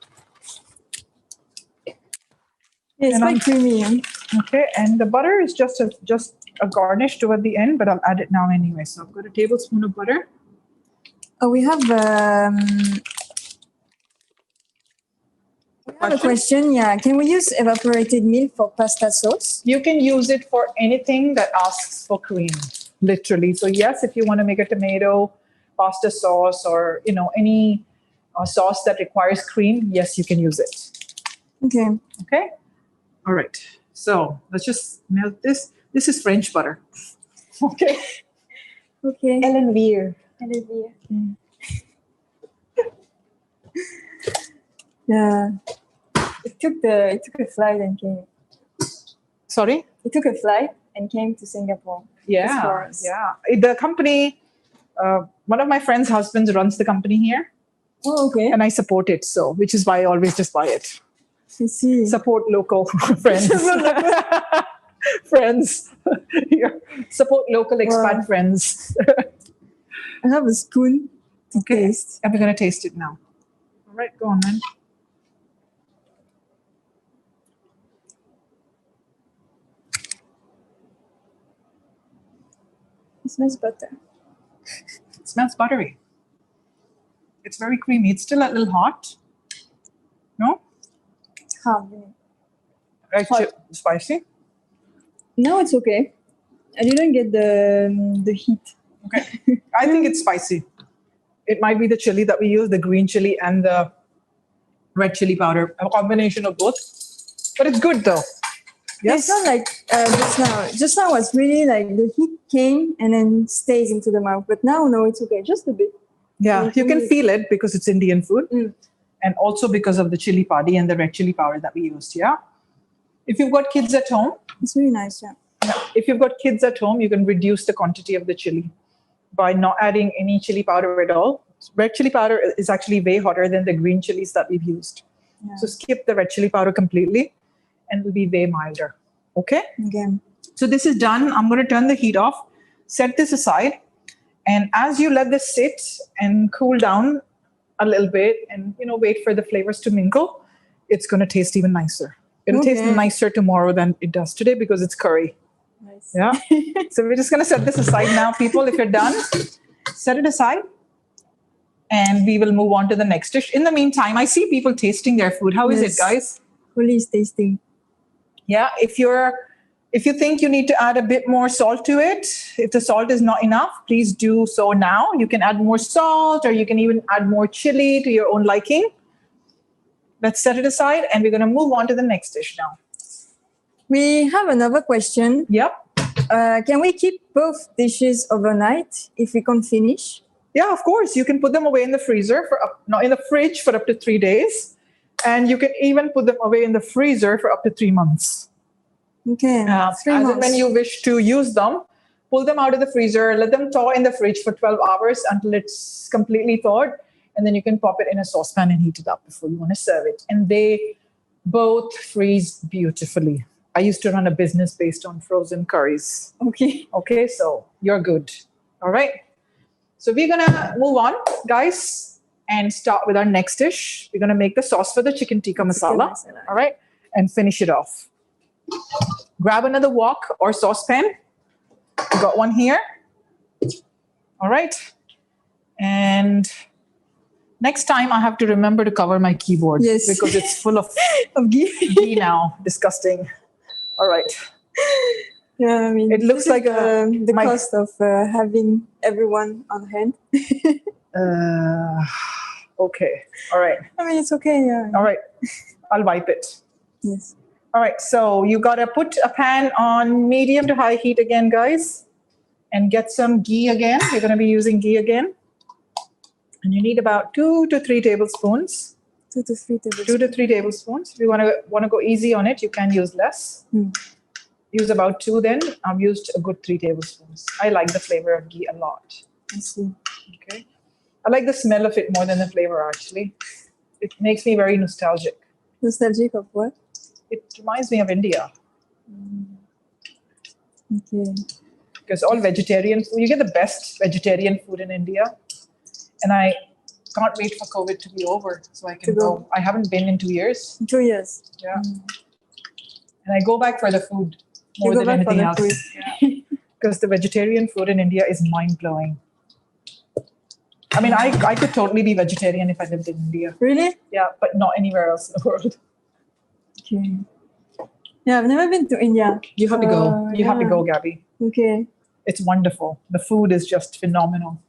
Yeah, it's And quite creamy. Huh? Okay, and the butter is just a garnish toward the end, but I'll add it now anyway. So I've got a tablespoon of butter. Oh, we have a question. Yeah, can we use evaporated milk for pasta sauce? You can use it for anything that asks for cream, literally. So yes, if you want to make a tomato pasta sauce or any sauce that requires cream, yes, you can use it. Okay. Okay. All right. So let's just melt this. This is French butter. Okay. Okay. Ellen Weir. Yeah. It took a flight and came. Sorry? It took a flight and came to Singapore. Yeah. for us. Yeah. The company, one of my friend's husbands runs the company here. Oh, okay. and I support it. So, which is why I always just buy it. I see. Support local friends. Friends. Support local expat Wow. friends. I have a spoon to taste. And we're going to taste it now. All right, go on, man. It smells butter. It smells buttery. It's very creamy. It's still a little hot. No? Right, spicy? No, it's okay. I didn't get the heat. Okay. I think it's spicy. It might be the chili that we use, the green chili and the red chili powder, a combination of both. But it's good though. Yes. It's not like just now. Just now was really like the heat came and then stays into the mouth. But now, no, it's okay. Just a bit. Yeah, you can feel it because it's Indian food. And also because of the chili padi and the red chili powder that we used. Yeah. If you've got kids at home. It's really nice, yeah. If you've got kids at home, you can reduce the quantity of the chili by not adding any chili powder at all. Red chili powder is actually way hotter than the green chilies that we've used. Yeah. So skip the red chili powder completely and it'll be way milder. Okay? Again. So this is done. I'm going to turn the heat off, set this aside. And as you let this sit and cool down a little bit and, wait for the flavors to mingle, it's going to taste even nicer. It'll taste nicer tomorrow than it does today because it's curry. Nice. Yeah. So we're just going to set this aside now, people. If you're done, set it aside. And we will move on to the next dish. In the meantime, I see people tasting their food. How is it, guys? Fully is tasting. Yeah. If you think you need to add a bit more salt to it, if the salt is not enough, please do so now. You can add more salt or you can even add more chili to your own liking. Let's set it aside and we're going to move on to the next dish now. We have another question. Yep. Can we keep both dishes overnight if we can't finish? Yeah, of course. You can put them away in the freezer in the fridge for up to 3 days. And you can even put them away in the freezer for up to 3 months. Okay. 3 months. And when you wish to use them, pull them out of the freezer, let them thaw in the fridge for 12 hours until it's completely thawed. And then you can pop it in a saucepan and heat it up before you want to serve it. And they both freeze beautifully. I used to run a business based on frozen curries. Okay, so you're good. All right. So we're going to move on, guys, and start with our next dish. We're going to make the sauce for the chicken tikka masala. All right. And finish it off. Grab another wok or saucepan. We got one here. All right. And next time I have to remember to cover my keyboard because it's full of ghee now. Disgusting. All right. Yeah, I mean, it looks like the cost of having everyone on hand. Okay. All right. I mean, it's okay. Yeah. All right. I'll wipe it. Yes. All right. So you got to put a pan on medium to high heat again, guys, and get some ghee again. You're going to be using ghee again. And you need about 2 to 3 tablespoons. 2 to 3 tablespoons. 2 to 3 tablespoons. If you want to go easy on it, you can use less. Use about 2 then. I've used a good 3 tablespoons. I like the flavor of ghee a lot. I see. Okay. I like the smell of it more than the flavor, actually. It makes me very nostalgic. Nostalgic of what? It reminds me of India. Okay. Because all vegetarian food, you get the best vegetarian food in India. And I can't wait for COVID to be over so I can go. I haven't been in 2 years. 2 years. Yeah. And I go back for the food more than anything else. Because the vegetarian food in India is mind-blowing. I mean, I could totally be vegetarian if I lived in India. Really? Yeah, but not anywhere else in the world. Okay. Yeah, I've never been to India. You have to go. You have to go, Gabby. Okay. It's wonderful. The food is just phenomenal.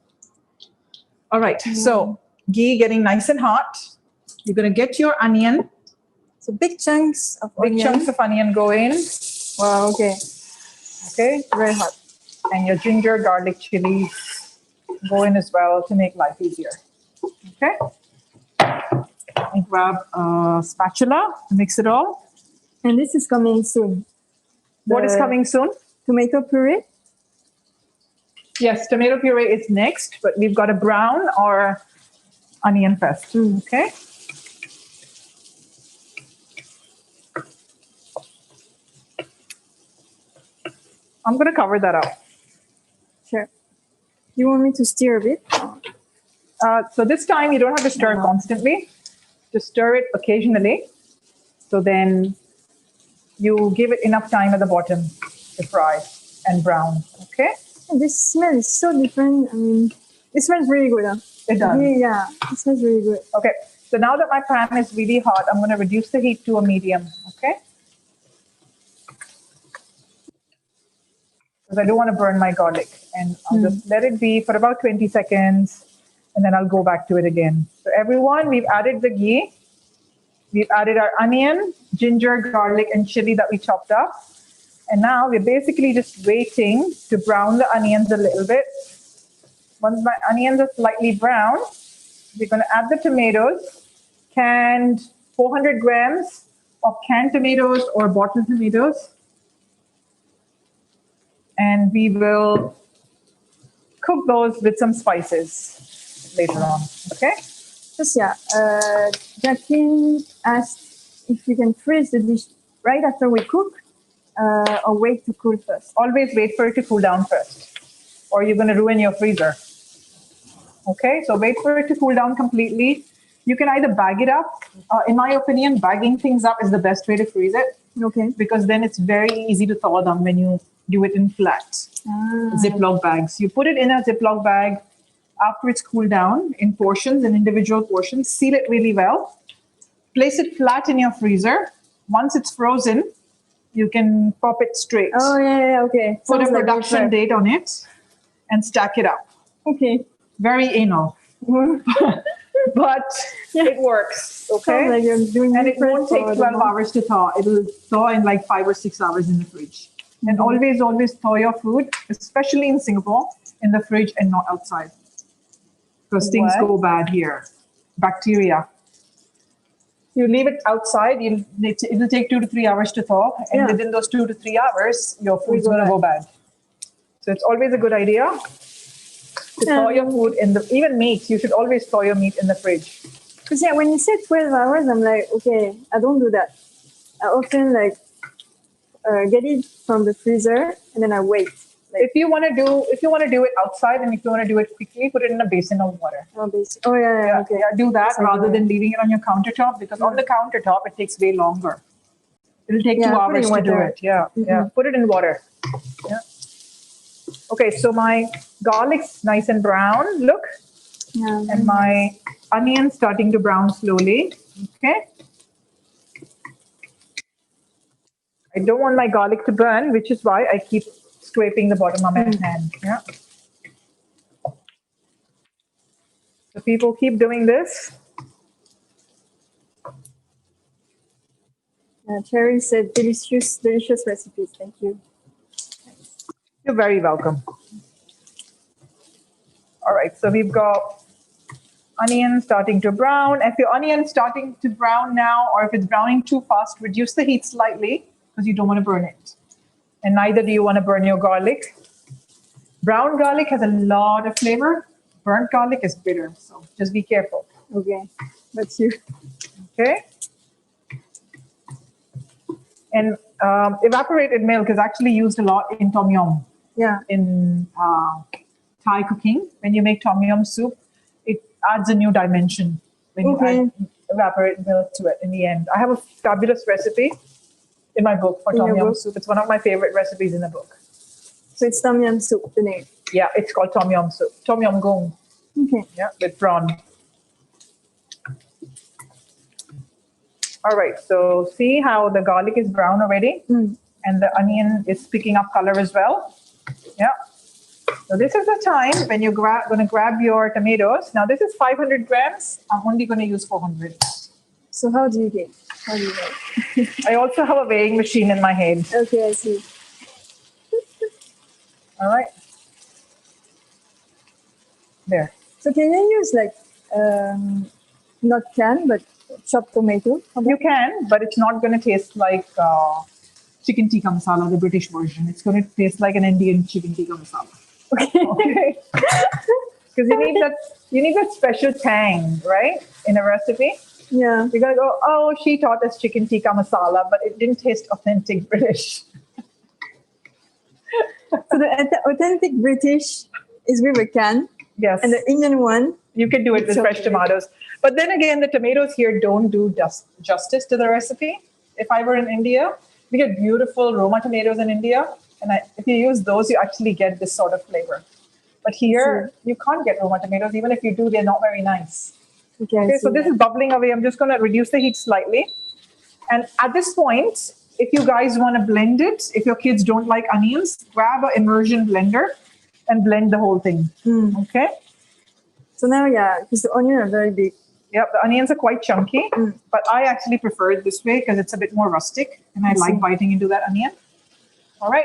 All right. So ghee getting nice and hot. You're going to get your onion. So big chunks of onion. Big chunks of onion go in. Wow, okay. Okay. Very hot. And your ginger, garlic, chili go in as well to make life easier. Okay. And grab a spatula to mix it all. And this is coming soon. What is coming soon? Tomato puree. Yes, tomato puree is next, but we've got a brown or onion first. Okay. I'm going to cover that up. Sure. You want me to stir a bit? So this time you don't have to stir constantly. Just stir it occasionally. So then you give it enough time at the bottom to fry and brown. Okay? This smell is so different. I mean, it smells really good. Huh? It does. Yeah, it smells really good. Okay. So now that my pan is really hot, I'm going to reduce the heat to a medium. Okay? Because I don't want to burn my garlic. And I'll just let it be for about 20 seconds. And then I'll go back to it again. So everyone, we've added the ghee. We've added our onion, ginger, garlic, and chili that we chopped up. And now we're basically just waiting to brown the onions a little bit. Once my onions are slightly brown, we're going to add the tomatoes, canned 400 grams of canned tomatoes or bottled tomatoes. And we will cook those with some spices later on, okay? Just, Jacqueline asked if you can freeze the dish right after we cook or wait to cool first. Always wait for it to cool down first, or you're going to ruin your freezer. Okay, so wait for it to cool down completely. You can either bag it up. In my opinion, bagging things up is the best way to freeze it. Okay. Because then it's very easy to thaw them when you do it in flat Ziploc bags. You put it in a Ziploc bag after it's cooled down in portions, in individual portions. Seal it really well. Place it flat in your freezer. Once it's frozen, you can pop it straight. Oh, yeah, okay. Put Sounds a production date on it and stack it up. Okay. Very anal. But it works, okay? Like you're doing and it won't take 12 hours to thaw. It'll thaw in like 5 or 6 hours in the fridge. And always thaw your food, especially in Singapore, in the fridge and not outside. Because things go bad here. Bacteria. You leave it outside, it'll take 2 to 3 hours to thaw. And within those 2 to 3 hours, your food's going to go bad. So it's always a good idea to thaw your food even meat. You should always thaw your meat in the fridge. Because when you say 12 hours, I'm like, okay, I don't do that. I often get it from the freezer and then I wait. If you want to do it outside and if you want to do it quickly, put it in a basin of water. Oh, yeah, okay. Yeah, do that rather than leaving it on your countertop, because on the countertop it takes way longer. It'll take 2 hours to do it. Yeah, Put it in water. Yeah. Okay, so my garlic's nice and brown. Look. Yeah. And my onion starting to brown slowly. Okay. I don't want my garlic to burn, which is why I keep scraping the bottom of my hand. Yeah. So people keep doing this. Cherry said, delicious recipes. Thank you. You're very welcome. All right, so we've got onion starting to brown. If your onion starting to brown now, or if it's browning too fast, reduce the heat slightly because you don't want to burn it. And neither do you want to burn your garlic. Brown garlic has a lot of flavor. Burnt garlic is bitter, so just be careful. Okay, that's you. Okay. And evaporated milk is actually used a lot in tom yum. Yeah. In Thai cooking, when you make tom yum soup, it adds a new dimension when you add evaporated milk to it in the end. I have a fabulous recipe in my book for tom yum soup. It's one of my favorite recipes in the book. So it's tom yum soup, the name? Yeah, it's called tom yum soup. Tom yum goong. Okay. Yeah, with prawn. All right, so see how the garlic is brown already? And the onion is picking up color as well. Yeah. So this is the time when you're going to grab your tomatoes. Now this is 500 grams. I'm only going to use 400. So how do you get? I also have a weighing machine in my head. Okay, I see. All right. There. So can you use not canned, but chopped tomato? You can, but it's not going to taste like chicken tikka masala, the British version. It's going to taste like an Indian chicken tikka masala. Okay. Because you need that special tang, right? In a recipe. Yeah. You're gonna go, oh, she taught us chicken tikka masala, but it didn't taste authentic British. So the authentic British is with a can, Yes. and the Indian one, You can do it with fresh tomatoes. But then again, the tomatoes here don't do justice to the recipe. If I were in India, we get beautiful Roma tomatoes in India. And if you use those, you actually get this sort of flavor. But here, you can't get Roma tomatoes. Even if you do, they're not very nice. Okay, so this is bubbling away. I'm just going to reduce the heat slightly. And at this point, if you guys want to blend it, if your kids don't like onions, grab an immersion blender and blend the whole thing. Okay? So now, yeah, because the onions are very big. Yep, the onions are quite chunky, but I actually prefer it this way because it's a bit more rustic and I like biting into that onion. All right,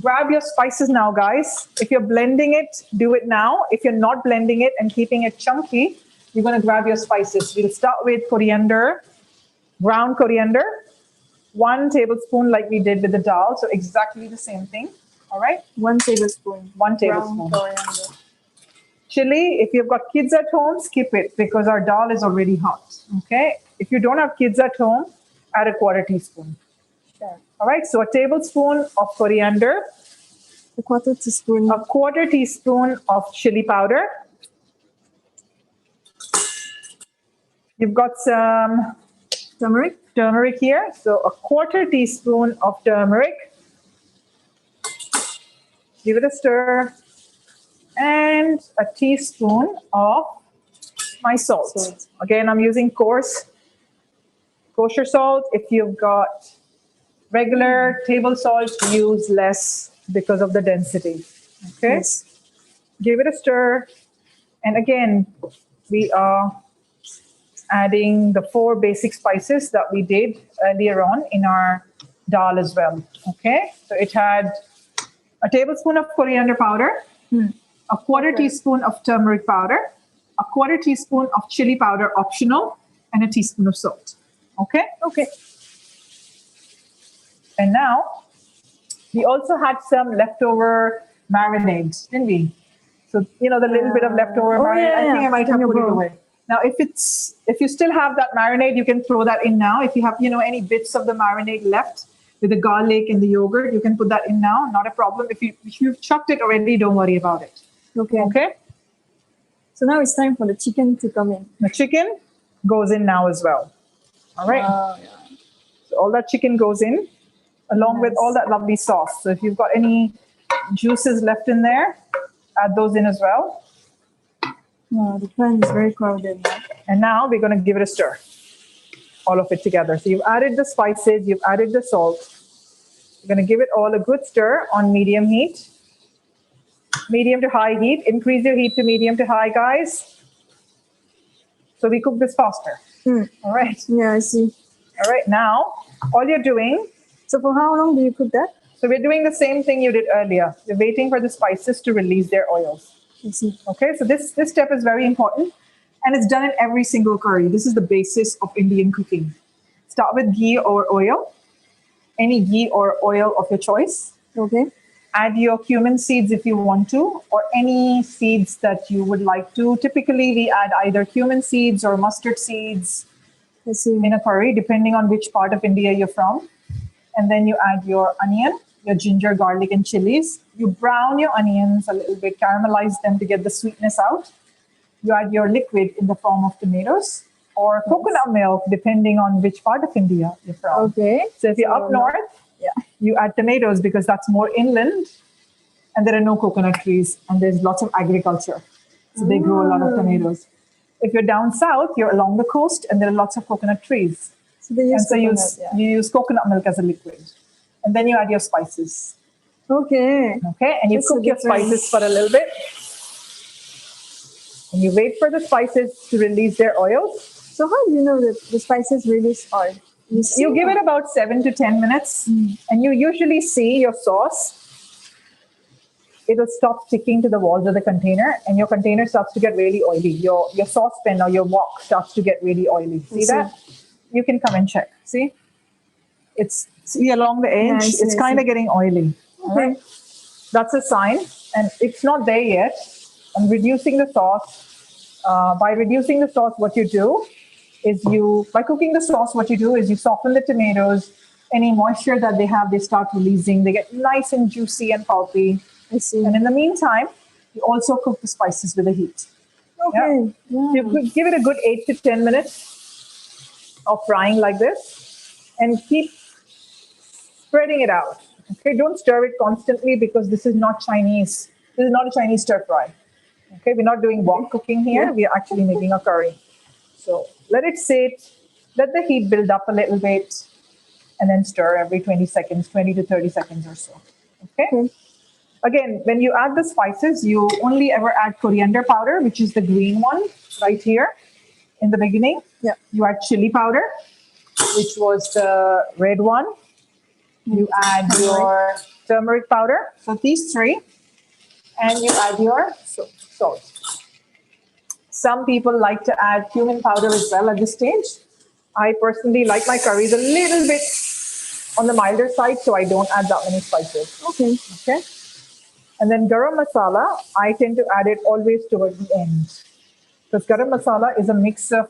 grab your spices now, guys. If you're blending it, do it now. If you're not blending it and keeping it chunky, you're going to grab your spices. We'll start with coriander, ground coriander, 1 tablespoon like we did with the dal, so exactly the same thing. All right? 1 tablespoon. 1 tablespoon. Ground coriander. Chili, if you've got kids at home, skip it because our dal is already hot. Okay? If you don't have kids at home, add a 1/4 teaspoon. Yeah. All right, so a tablespoon of coriander, A 1/4 teaspoon. a 1/4 teaspoon of chili powder. You've got some Turmeric. here, so a 1/4 teaspoon of turmeric. Give it a stir. And a teaspoon of my salt. Again, I'm using kosher salt. If you've got regular table salt, use less because of the density. Okay? Yes. Give it a stir. And again, we are adding the 4 basic spices that we did earlier on in our dal as well. Okay? So it had a tablespoon of coriander powder, a 1/4 teaspoon of turmeric powder, a 1/4 teaspoon of chili powder, optional, and a teaspoon of salt. Okay? Okay. And now, we also had some leftover marinades, didn't we? So, the little bit of leftover marinade. I think I might have put it away. Now, if you still have that marinade, you can throw that in now. If you have, any bits of the marinade left with the garlic and the yogurt, you can put that in now. Not a problem. If you've chucked it already, don't worry about it. Okay. Okay? So now it's time for the chicken to come in. The chicken goes in now as well. All right? Yeah. So all that chicken goes in along with all that lovely sauce. So if you've got any juices left in there, add those in as well. Yeah, the pan is very crowded now. And now we're going to give it a stir. All of it together. So you've added the spices, you've added the salt. You're going to give it all a good stir on medium heat. Medium to high heat. Increase your heat to medium to high, guys. So we cook this faster. All right. Yeah, I see. All right. Now, all you're doing. So for how long do you cook that? So we're doing the same thing you did earlier. You're waiting for the spices to release their oils. I see. Okay. So this step is very important. And it's done in every single curry. This is the basis of Indian cooking. Start with ghee or oil. Any ghee or oil of your choice. Okay. Add your cumin seeds if you want to, or any seeds that you would like to. Typically, we add either cumin seeds or mustard seeds in a curry, depending on which part of India you're from. And then you add your onion, your ginger, garlic, and chilies. You brown your onions a little bit, caramelize them to get the sweetness out. You add your liquid in the form of tomatoes or coconut milk, depending on which part of India you're from. Okay. So if you're up north, you add tomatoes because that's more inland and there are no coconut trees and there's lots of agriculture. So they grow a lot of tomatoes. If you're down south, you're along the coast and there are lots of coconut trees. So they use you use coconut milk as a liquid. And then you add your spices. Okay. Okay, and you cook your spices for a little bit. And you wait for the spices to release their oils. So how do you know that the spices release oil? You give it about 7 to 10 minutes, and you usually see your sauce. It'll stop sticking to the walls of the container, and your container starts to get really oily. Your saucepan or your wok starts to get really oily. See that? You can come and check. See? See along the edge, it's kind of getting oily. All right? That's a sign, and it's not there yet. and reducing the sauce. By reducing the sauce, what you do is by cooking the sauce, what you do is you soften the tomatoes. Any moisture that they have, they start releasing. They get nice and juicy and pulpy. I see. And in the meantime, you also cook the spices with the heat. Okay. Yeah. You could give it a good 8 to 10 minutes of frying like this, and keep spreading it out. Okay, don't stir it constantly because this is not Chinese. This is not a Chinese stir fry. Okay, we're not doing wok cooking here. We are actually making a curry. So let it sit. Let the heat build up a little bit, and then stir every 20 seconds, 20 to 30 seconds or so. Okay. Again, when you add the spices, you only ever add coriander powder, which is the green one right here in the beginning. Yeah. You add chili powder, which was the red one. You add your turmeric powder. So these three. And you add your salt. Some people like to add cumin powder as well at this stage. I personally like my curries a little bit on the milder side, so I don't add that many spices. Okay. Okay. And then garam masala, I tend to add it always towards the end. Because garam masala is a mix of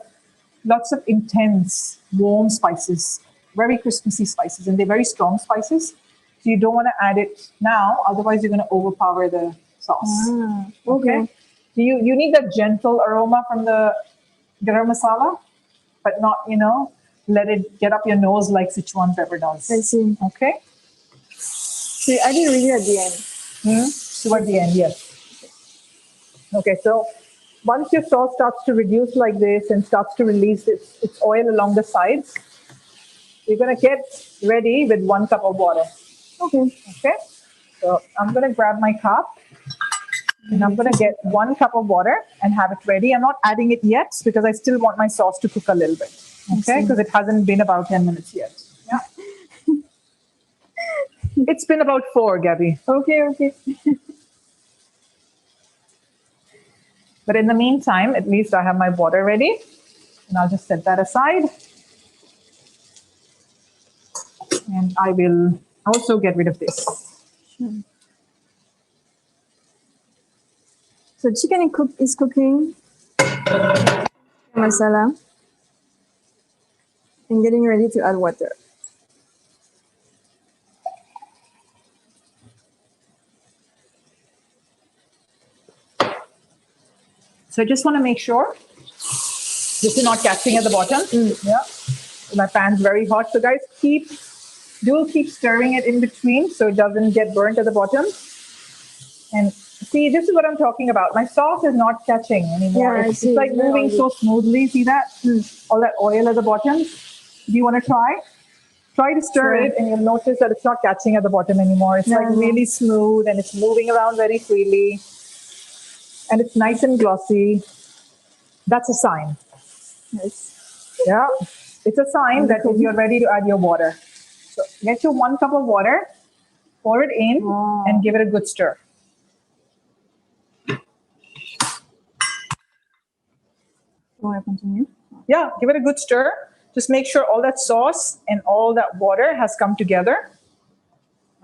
lots of intense, warm spices, very Christmassy spices, and they're very strong spices. So you don't want to add it now, otherwise you're going to overpower the sauce. Okay. You need that gentle aroma from the garam masala, but not, let it get up your nose like Sichuan pepper does. I see. Okay. So you add it really at the end. Toward the end, yes. Okay, so once your sauce starts to reduce like this and starts to release its oil along the sides, you're going to get ready with 1 cup of water. Okay. So I'm going to grab my cup and I'm going to get 1 cup of water and have it ready. I'm not adding it yet because I still want my sauce to cook a little bit. Okay, because it hasn't been about 10 minutes yet. Yeah. It's been about 4, Gabby. Okay. But in the meantime, at least I have my water ready. And I'll just set that aside. And I will also get rid of this. So chicken is cooking. Masala. And getting ready to add water. So I just want to make sure this is not catching at the bottom. Yeah. My pan's very hot. So guys, do keep stirring it in between so it doesn't get burnt at the bottom. And see, this is what I'm talking about. My sauce is not catching anymore. Yeah, it's like moving so smoothly. See that? All that oil at the bottom. Do you want to try? Try to stir it and you'll notice that it's not catching at the bottom anymore. It's like really smooth and it's moving around very freely. And it's nice and glossy. That's a sign. Yes. Yeah. It's a sign that you're ready to add your water. So get your 1 cup of water, pour it in, and give it a good stir. Want to continue? Yeah, give it a good stir. Just make sure all that sauce and all that water has come together.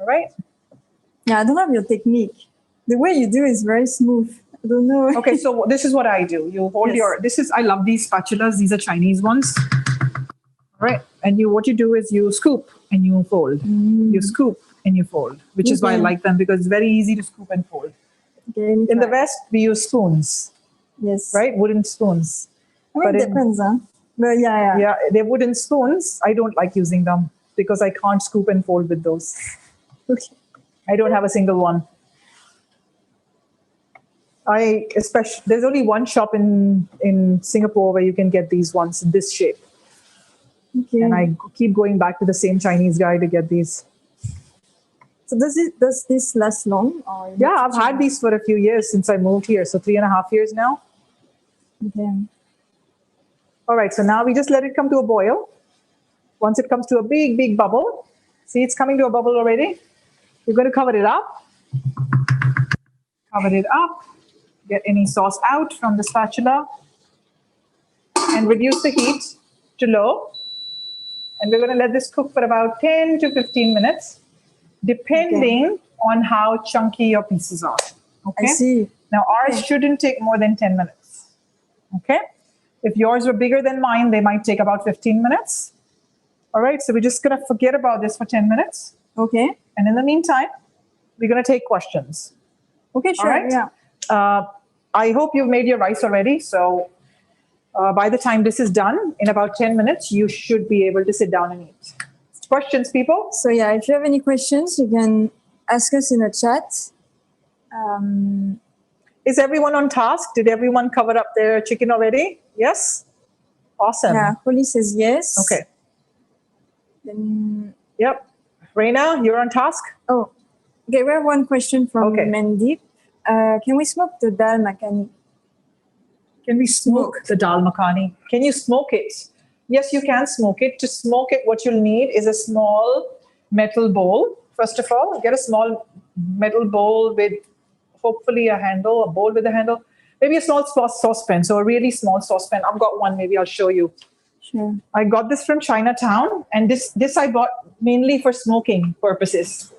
All right. Yeah, I don't have your technique. The way you do is very smooth. I don't know. Okay, so this is what I do. You hold I love these spatulas. These are Chinese ones. All right. And what you do is you scoop and you fold. You scoop and you fold, which is why I like them because it's very easy to scoop and fold. Okay, in the West, we use spoons. Yes. Right? Wooden spoons. It depends, huh? But yeah. Yeah, they're wooden spoons. I don't like using them because I can't scoop and fold with those. Okay. I don't have a single one. There's only one shop in Singapore where you can get these ones in this shape. Okay. And I keep going back to the same Chinese guy to get these. So does this last long? Yeah, I've had these for a few years since I moved here. So 3.5 years now. Okay. All right, so now we just let it come to a boil. Once it comes to a big, big bubble, see it's coming to a bubble already. We're going to cover it up. Cover it up. Get any sauce out from the spatula. And reduce the heat to low. And we're going to let this cook for about 10 to 15 minutes, depending on how chunky your pieces are. Okay? I see. Now, ours shouldn't take more than 10 minutes. Okay? If yours were bigger than mine, they might take about 15 minutes. All right, so we're just going to forget about this for 10 minutes. Okay. And in the meantime, we're going to take questions. Okay, sure. All right? Yeah. I hope you've made your rice already. So by the time this is done, in about 10 minutes, you should be able to sit down and eat. Questions, people? So yeah, if you have any questions, you can ask us in the chat. Is everyone on task? Did everyone cover up their chicken already? Yes? Awesome. Yeah, Holly says yes. Okay. Then, Yep. Reina, you're on task? oh, okay, we have one question from Mandeep. Can we smoke the dal makhani? Can we smoke the dal makhani? Can you smoke it? Yes, you can smoke it. To smoke it, what you'll need is a small metal bowl. First of all, get a small metal bowl with hopefully a handle, a bowl with a handle. Maybe a small saucepan, so a really small saucepan. I've got one, maybe I'll show you. Sure. I got this from Chinatown, and this I bought mainly for smoking purposes.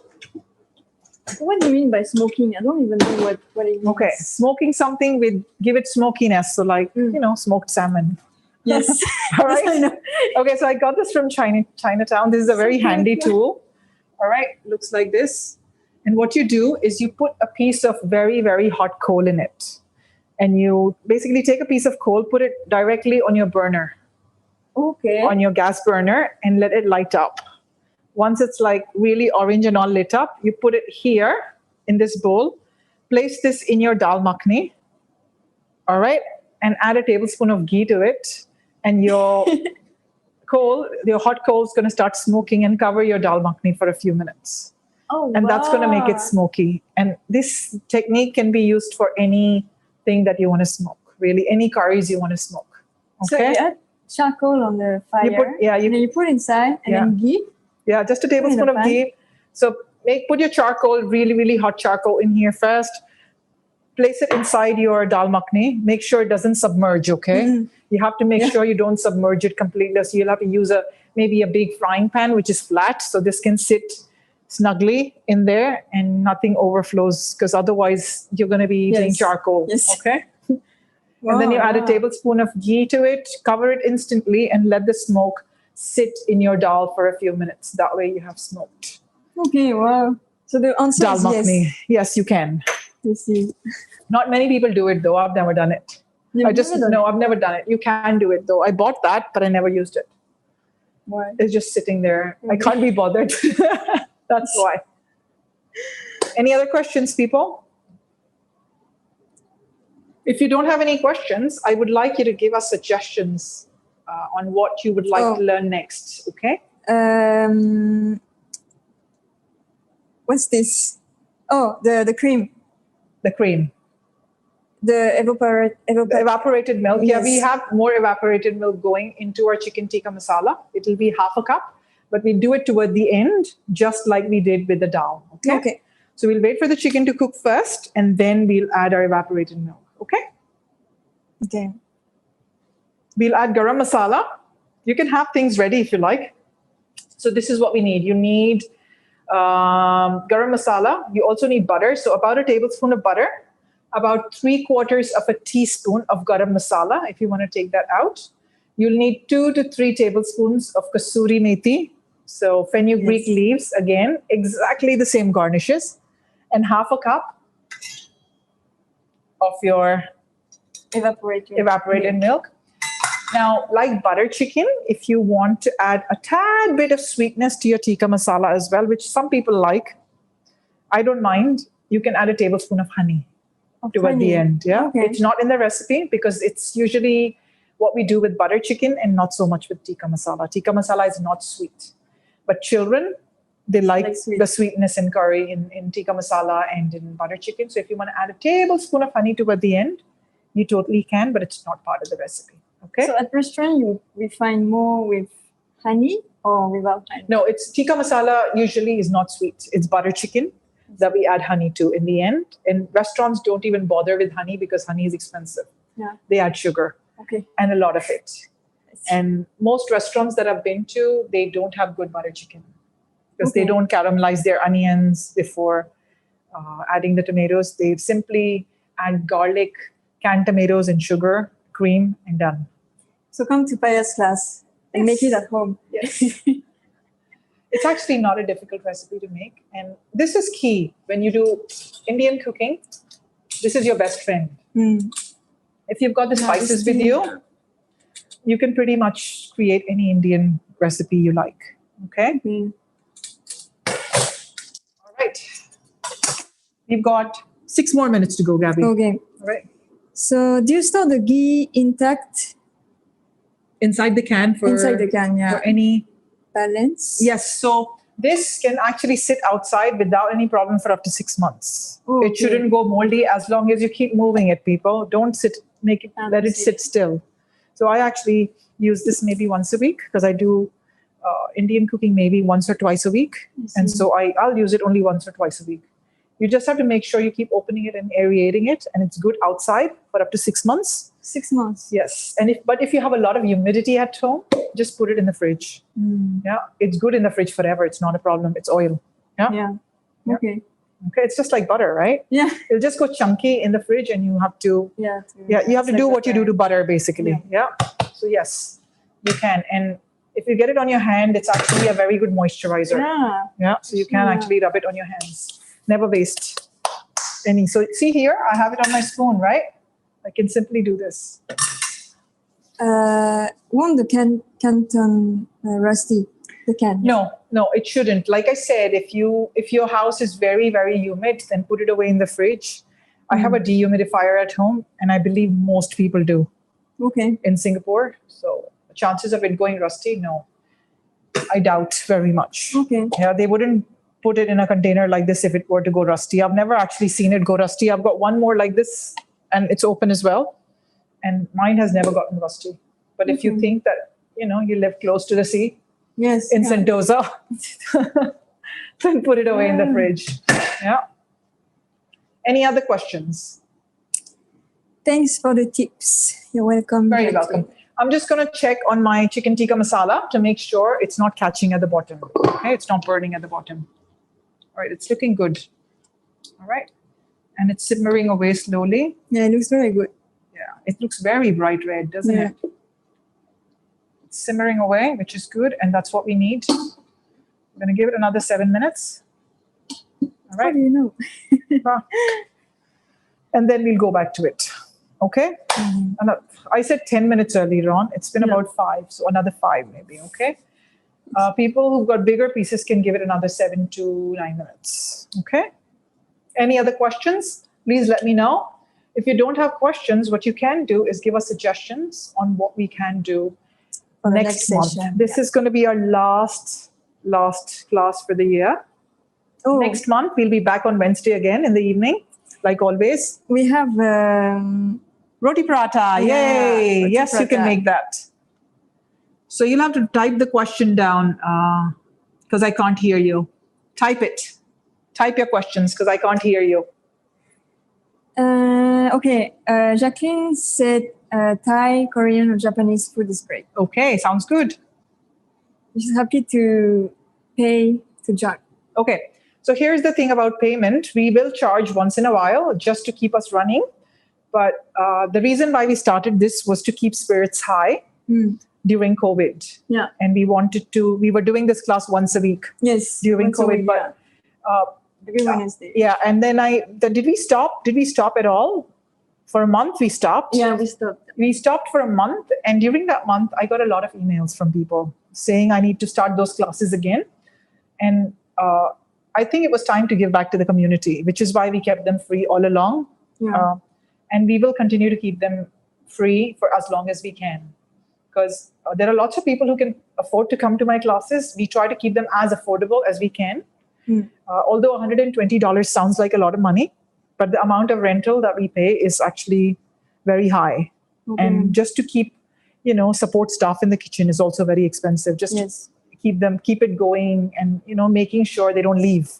What do you mean by smoking? I don't even know what it means. Okay, smoking something with, give it smokiness, so like, smoked salmon. Yes. All right. Yes, I know. Okay, so I got this from Chinatown. This is a very handy tool. All right, looks like this. And what you do is you put a piece of very, very hot coal in it. And you basically take a piece of coal, put it directly on your burner. Okay. On your gas burner, and let it light up. Once it's like really orange and all lit up, you put it here in this bowl. Place this in your dal makhani. All right, and add a tablespoon of ghee to it. And your hot coal is going to start smoking and cover your dal makhani for a few minutes. Oh, and that's going to make it smoky. And this technique can be used for anything that you want to smoke, really, any curries you want to smoke. Okay? So you add charcoal on the fire, and then you put inside, and then ghee? Yeah, just a tablespoon of ghee. So put your charcoal, really, really hot charcoal in here first. Place it inside your dal makhani. Make sure it doesn't submerge, okay? Mm-hmm. You have to make sure you don't submerge it completely. So you'll have to use maybe a big frying pan, which is flat. So this can sit snugly in there and nothing overflows, because otherwise you're going to be eating charcoal, okay? Wow, and then you add a tablespoon of ghee to it, cover it instantly, and let the smoke sit in your dal for a few minutes. That way you have smoked. Okay, wow. So the answer dal is makhani. Yes, you can. Yes, you. Not many people do it though. I've never done it. I've never done it. You can do it though. I bought that, but I never used it. Why? It's just sitting there. I can't be bothered. That's why. Any other questions, people? If you don't have any questions, I would like you to give us suggestions on what you would like to learn next. Okay? What's this? Oh, the cream. The cream. The evaporated milk. Yes. Yeah, we have more evaporated milk going into our chicken tikka masala. It will be half a cup, but we do it toward the end, just like we did with the dal. Okay. So we'll wait for the chicken to cook first, and then we'll add our evaporated milk. Okay. We'll add garam masala. You can have things ready if you like. So this is what we need. You need garam masala. You also need butter. So about a tablespoon of butter. About 3/4 of a teaspoon of garam masala, if you want to take that out. You'll need 2 to 3 tablespoons of kasuri methi. So fenugreek leaves, again, exactly the same garnishes. And half a cup of your evaporated milk. Now, like butter chicken, if you want to add a tad bit of sweetness to your tikka masala as well, which some people like, I don't mind, you can add a tablespoon of honey. Toward the end. It's not in the recipe because it's usually what we do with butter chicken and not so much with tikka masala. Tikka masala is not sweet, but children, they like the sweetness in curry, in tikka masala and in butter chicken. So if you want to add a tablespoon of honey toward the end, you totally can, but it's not part of the recipe. Okay. So at restaurant, we find more with honey or without honey? No, it's tikka masala usually is not sweet. It's butter chicken that we add honey to in the end. And restaurants don't even bother with honey because honey is expensive. Yeah. They add sugar and a lot of it. And most restaurants that I've been to, they don't have good butter chicken because they don't caramelize their onions before adding the tomatoes. They simply add garlic, canned tomatoes and sugar, cream, and done. So come to Payal's class and make it at home. Yes. It's actually not a difficult recipe to make. And this is key. When you do Indian cooking, this is your best friend. If you've got the spices with you, you can pretty much create any Indian recipe you like. Okay? All right. We've got 6 more minutes to go, Gabby. Okay. All right. So do you store the ghee intact Inside the can for any balance? Yes. So this can actually sit outside without any problem for up to 6 months. Oh, It shouldn't go moldy as long as you keep moving it, people. Don't let it sit still. So I actually use this maybe once a week because I do Indian cooking maybe once or twice a week. And so I'll use it only once or twice a week. You just have to make sure you keep opening it and aerating it, and it's good outside for up to 6 months. 6 months. Yes. But if you have a lot of humidity at home, just put it in the fridge. Yeah. It's good in the fridge forever. It's not a problem. It's oil. Yeah. Okay. Okay. It's just like butter, right? Yeah. It'll just go chunky in the fridge, and you have to you have to do what you do to butter, basically. Yeah. So yes, you can. And if you get it on your hand, it's actually a very good moisturizer. Yeah. So you can actually rub it on your hands. Never waste any. So see here, I have it on my spoon, right? I can simply do this. Won't the can turn rusty? The can? No, it shouldn't. Like I said, if your house is very, very humid, then put it away in the fridge. I have a dehumidifier at home, and I believe most people do. Okay. In Singapore, so the chances of it going rusty, no, I doubt very much. Okay. Yeah, they wouldn't put it in a container like this if it were to go rusty. I've never actually seen it go rusty. I've got one more like this, and it's open as well, and mine has never gotten rusty. But if you think that you live close to the sea, yes, in Sentosa, then put it away in the fridge. Yeah. Any other questions? Thanks for the tips. You're welcome. Very welcome. I'm just going to check on my chicken tikka masala to make sure it's not catching at the bottom. Okay, it's not burning at the bottom. All right, it's looking good. All right. And it's simmering away slowly. Yeah, it looks very good. Yeah, it looks very bright red, doesn't it? It's simmering away, which is good. And that's what we need. I'm going to give it another 7 minutes. All right. How do you know? And then we'll go back to it. Okay? And I said 10 minutes earlier on. It's been about 5. So another 5 maybe. Okay? People who've got bigger pieces can give it another 7 to 9 minutes. Okay? Any other questions? Please let me know. If you don't have questions, what you can do is give us suggestions on what we can do next month. Session. This is going to be our last class for the year. Oh. Next month, we'll be back on Wednesday again in the evening, like always. We have Roti paratha. Yay. Roti Yes, paratha. you can make that. So you'll have to type the question down because I can't hear you. Type it. Type your questions because I can't hear you. Okay. Jacqueline said Thai, Korean, or Japanese food is great. Okay, sounds good. She's happy to pay to Jack. Okay, so here's the thing about payment. We will charge once in a while just to keep us running. But the reason why we started this was to keep spirits high during COVID. Yeah. And we were doing this class once a week. Yes. During once a COVID. week, But every Wednesday. yeah, and then did we stop? Did we stop at all? For a month, we stopped. Yeah, we stopped. We stopped for a month. And during that month, I got a lot of emails from people saying I need to start those classes again. And I think it was time to give back to the community, which is why we kept them free all along. Yeah. And we will continue to keep them free for as long as we can. Because there are lots of people who can afford to come to my classes. We try to keep them as affordable as we can. Although $120 sounds like a lot of money, but the amount of rental that we pay is actually very high. Okay. And just to keep, support staff in the kitchen is also very expensive. Just to keep it going and, making sure they don't leave.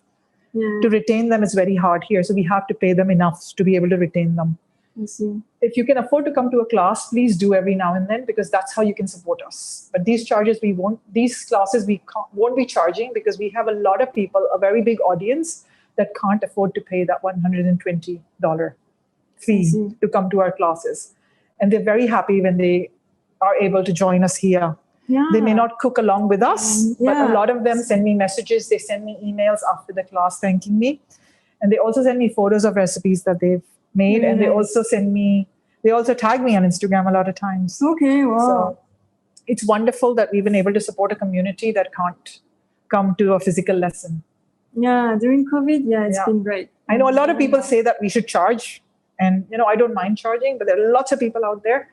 Yeah. To retain them is very hard here. So we have to pay them enough to be able to retain them. I see. If you can afford to come to a class, please do every now and then because that's how you can support us. But these classes we won't be charging because we have a lot of people, a very big audience that can't afford to pay that $120 fee see. to come to our classes. And they're very happy when they are able to join us here. Yeah. They may not cook along with us, but a Yeah. lot of them send me messages. They send me emails after the class thanking me. And they also send me photos of recipes that they've made. Very And they nice. also tag me on Instagram a lot of times. Okay, wow. So it's wonderful that we've been able to support a community that can't come to a physical lesson. Yeah, during COVID, it's Yeah. been great. I know a lot of people say that we should charge. And, I don't mind charging, but there are lots of people out there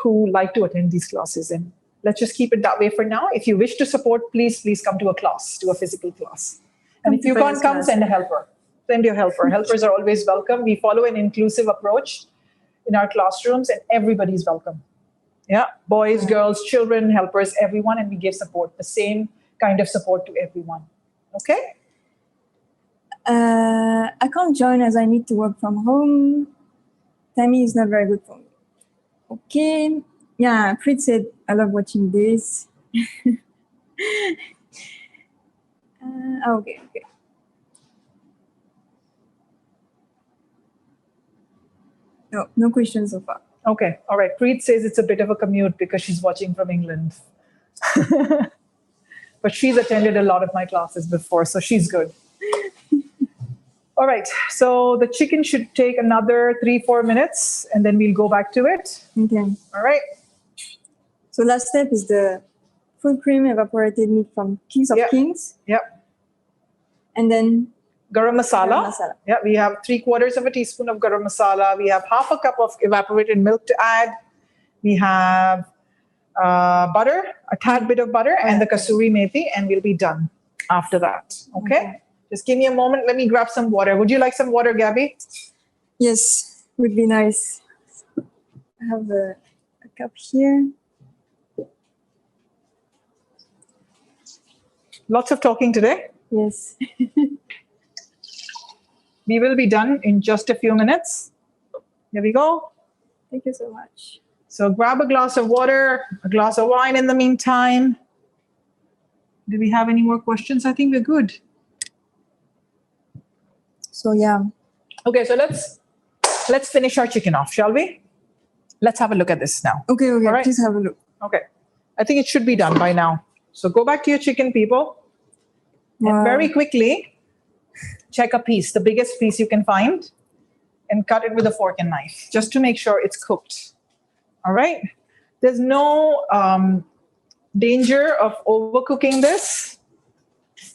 who like to attend these classes. And let's just keep it that way for now. If you wish to support, please come to a class, to a physical class. And if you can't come, send a helper. Send your helper. Helpers are always welcome. We follow an inclusive approach in our classrooms, and everybody's welcome. Yeah, boys, girls, children, helpers, everyone, and we give support, the same kind of support to everyone. Okay? I can't join as I need to work from home. Timing is not very good for me. Okay. Yeah, Preet said, I love watching this. Okay. No questions so far. Okay, all right. Preet says it's a bit of a commute because she's watching from England. But she's attended a lot of my classes before, so she's good. All right, so the chicken should take another 3-4 minutes, and then we'll go back to it. Okay. All right. So last step is the full cream evaporated milk from Kings of Kings. Yep. And then garam masala. Garam masala. Yeah, we have 3/4 teaspoon of garam masala. We have half a cup of evaporated milk to add. We have butter, a tad bit of butter, and the kasuri methi, and we'll be done after that. Okay? Just give me a moment. Let me grab some water. Would you like some water, Gabby? Yes, would be nice. I have a cup here. Lots of talking today. Yes. We will be done in just a few minutes. Here we go. Thank you so much. So grab a glass of water, a glass of wine in the meantime. Do we have any more questions? I think we're good. So yeah. Okay, so let's finish our chicken off, shall we? Let's have a look at this now. Okay, All right. please have a look. Okay. I think it should be done by now. So go back to your chicken, people. And very quickly, check a piece, the biggest piece you can find, and cut it with a fork and knife, just to make sure it's cooked. All right? There's no danger of overcooking this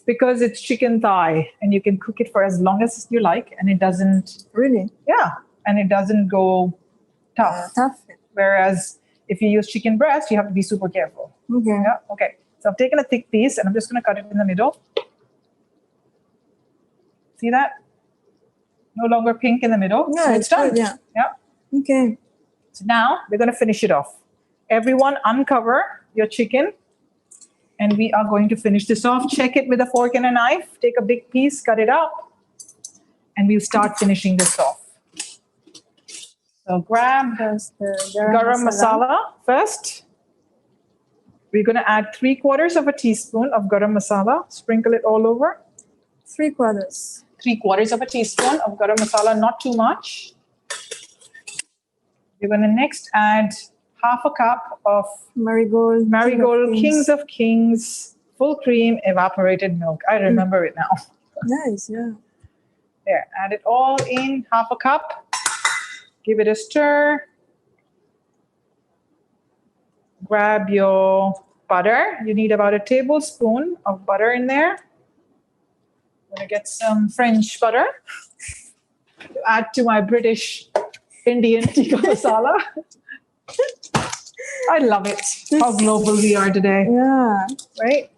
because it's chicken thigh, and you can cook it for as long as you like, and it doesn't... Really? Yeah, and it doesn't go tough. Whereas if you use chicken breast, you have to be super careful. Okay. Yeah, okay. So I've taken a thick piece, and I'm just going to cut it in the middle. See that? No longer pink in the middle. Yeah, so it's done. good, yeah. Yeah. Okay. So now we're going to finish it off. Everyone uncover your chicken, and we are going to finish this off. Check it with a fork and a knife. Take a big piece, cut it up, and we'll start finishing this off. So grab the garam masala first. We're going to add 3/4 teaspoon of garam masala. Sprinkle it all over. 3/4. 3/4 teaspoon of garam masala, not too much. We're going to next add half a cup of Marigold Kings of Kings full cream evaporated milk. I remember it now. Nice, yeah. There, add it all in, half a cup. Give it a stir. Grab your butter. You need about a tablespoon of butter in there. I'm going to get some French butter to add to my British Indian tikka masala. I love it. How global we are today. Yeah. Right?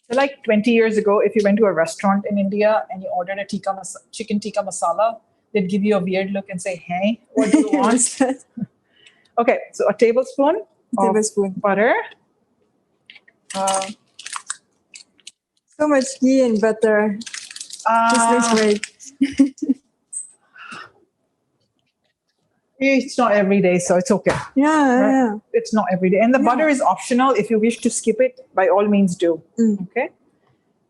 So like 20 years ago, if you went to a restaurant in India and you ordered a chicken tikka masala, they'd give you a weird look and say, hey, what do you want? Okay, so a tablespoon of butter. So much ghee and butter. This looks great. It's not every day, so it's okay. Yeah. It's not every day. And the butter is optional. If you wish to skip it, by all means do. Okay?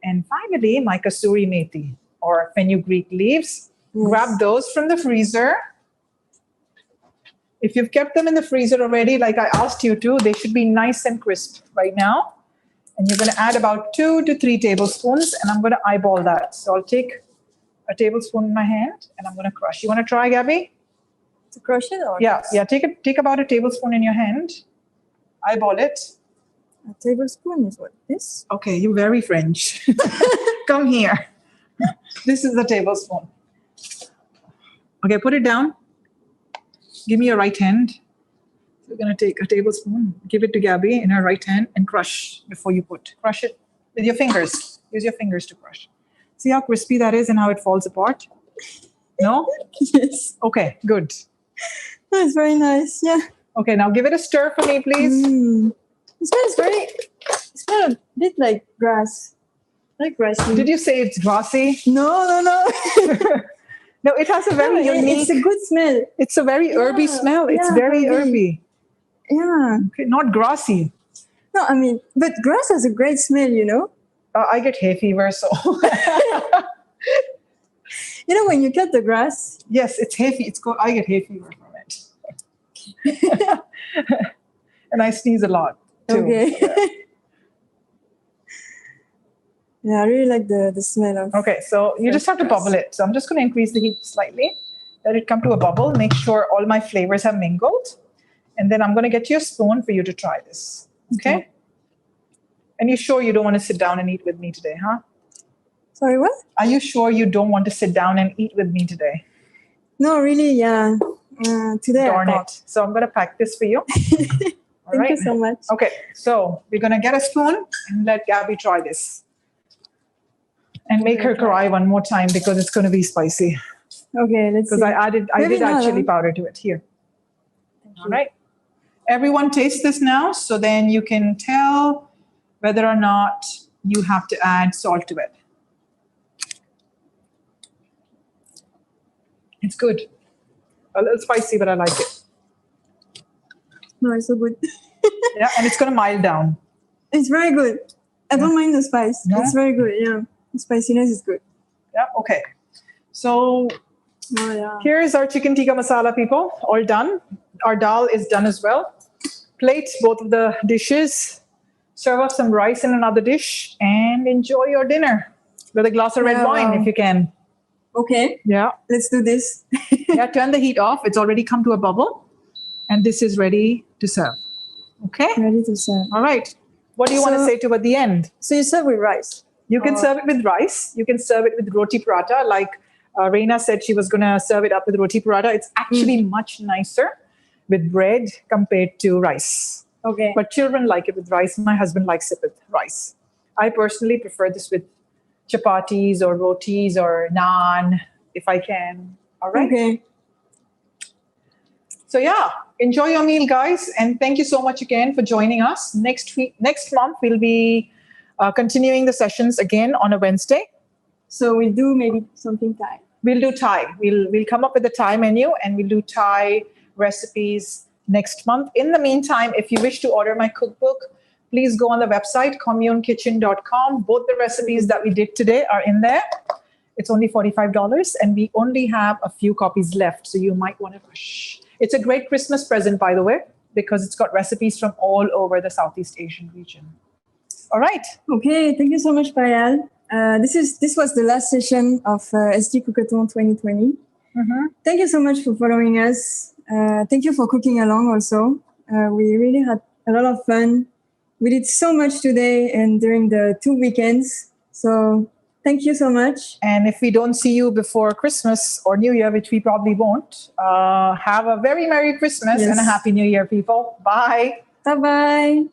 And finally, my kasuri methi. or fenugreek leaves. Yes. Grab those from the freezer. If you've kept them in the freezer already, like I asked you to, they should be nice and crisp right now. And you're going to add about 2 to 3 tablespoons, and I'm going to eyeball that. So I'll take a tablespoon in my hand, and I'm going to crush. You want to try, Gabby? To crush it or Yeah. Take about a tablespoon in your hand. Eyeball it. a tablespoon is what this? Okay, you're very French. Come here. This is the tablespoon. Okay, put it down. Give me your right hand. We're going to take a tablespoon, give it to Gabby in her right hand, and crush before you put. Crush it with your fingers. Use your fingers to crush. See how crispy that is and how it falls apart? No? Yes. Okay, good. That's very nice. Yeah. Okay, now give it a stir for me, please. It smells a bit like grass. Like grassy. Did you say it's grassy? No. No, it has a very unique. It's a good smell. It's a very herby smell. It's yeah, very herby. herby. Yeah. Okay, not grassy. No, I mean, but grass has a great smell, you know? I get hay fever, so. You know, when you cut the grass. Yes, it's hay fever. I get hay fever from it. And I sneeze a lot, too. Okay. Yeah, I really like the smell of. Okay, so you just have to bubble it. So I'm just going to increase the heat slightly. Let it come to a bubble. Make sure all my flavors have mingled. And then I'm going to get you a spoon for you to try this. Okay? And you sure you don't want to sit down and eat with me today, huh? Sorry, what? Are you sure you don't want to sit down and eat with me today? No, really, yeah. Today Darn I it. So I'm going to pack this for you. Thank you so much. Okay, so we're going to get a spoon and let Gabby try this. And make her cry one more time because it's going to be spicy. Okay, let's see. Because I did add chili powder to it. Here. All right. Everyone taste this now, so then you can tell whether or not you have to add salt to it. It's good. A little spicy, but I like it. No, it's so good. Yeah, and it's going to mild down. It's very good. I don't mind the spice. No? It's very good, yeah. The spiciness is good. Yeah, okay. So here's our chicken tikka masala, people. All done. Our dal is done as well. Plate both of the dishes. Serve up some rice in another dish and enjoy your dinner with a glass of red wine if you can. Okay. Yeah. Let's do this. Yeah, turn the heat off. It's already come to a bubble. And this is ready to serve. Okay? Ready to serve. All right. What do you want to say to at the end? So you serve with rice? You can serve it with rice. You can serve it with roti paratha. Like Reina said she was going to serve it up with roti paratha. It's actually much nicer with bread compared to rice. Okay. But children like it with rice. My husband likes it with rice. I personally prefer this with chapatis or rotis or naan if I can. All right. Okay. So yeah, enjoy your meal, guys. And thank you so much again for joining us. Next month, we'll be continuing the sessions again on a Wednesday. So we'll do maybe something Thai. We'll do Thai. We'll come up with a Thai menu and we'll do Thai recipes next month. In the meantime, if you wish to order my cookbook, please go on the website, communekitchen.com. Both the recipes that we did today are in there. It's only $45 and we only have a few copies left. So you might want to rush. It's a great Christmas present, by the way, because it's got recipes from all over the Southeast Asian region. All right. Okay. Thank you so much, Payal. This was the last session of SG Cookathon 2020. Thank you so much for following us. Thank you for cooking along also. We really had a lot of fun. We did so much today and during the 2 weekends. So thank you so much. And if we don't see you before Christmas or New Year, which we probably won't, have a very Merry Christmas and a Happy New Year, people. Bye. Bye-bye.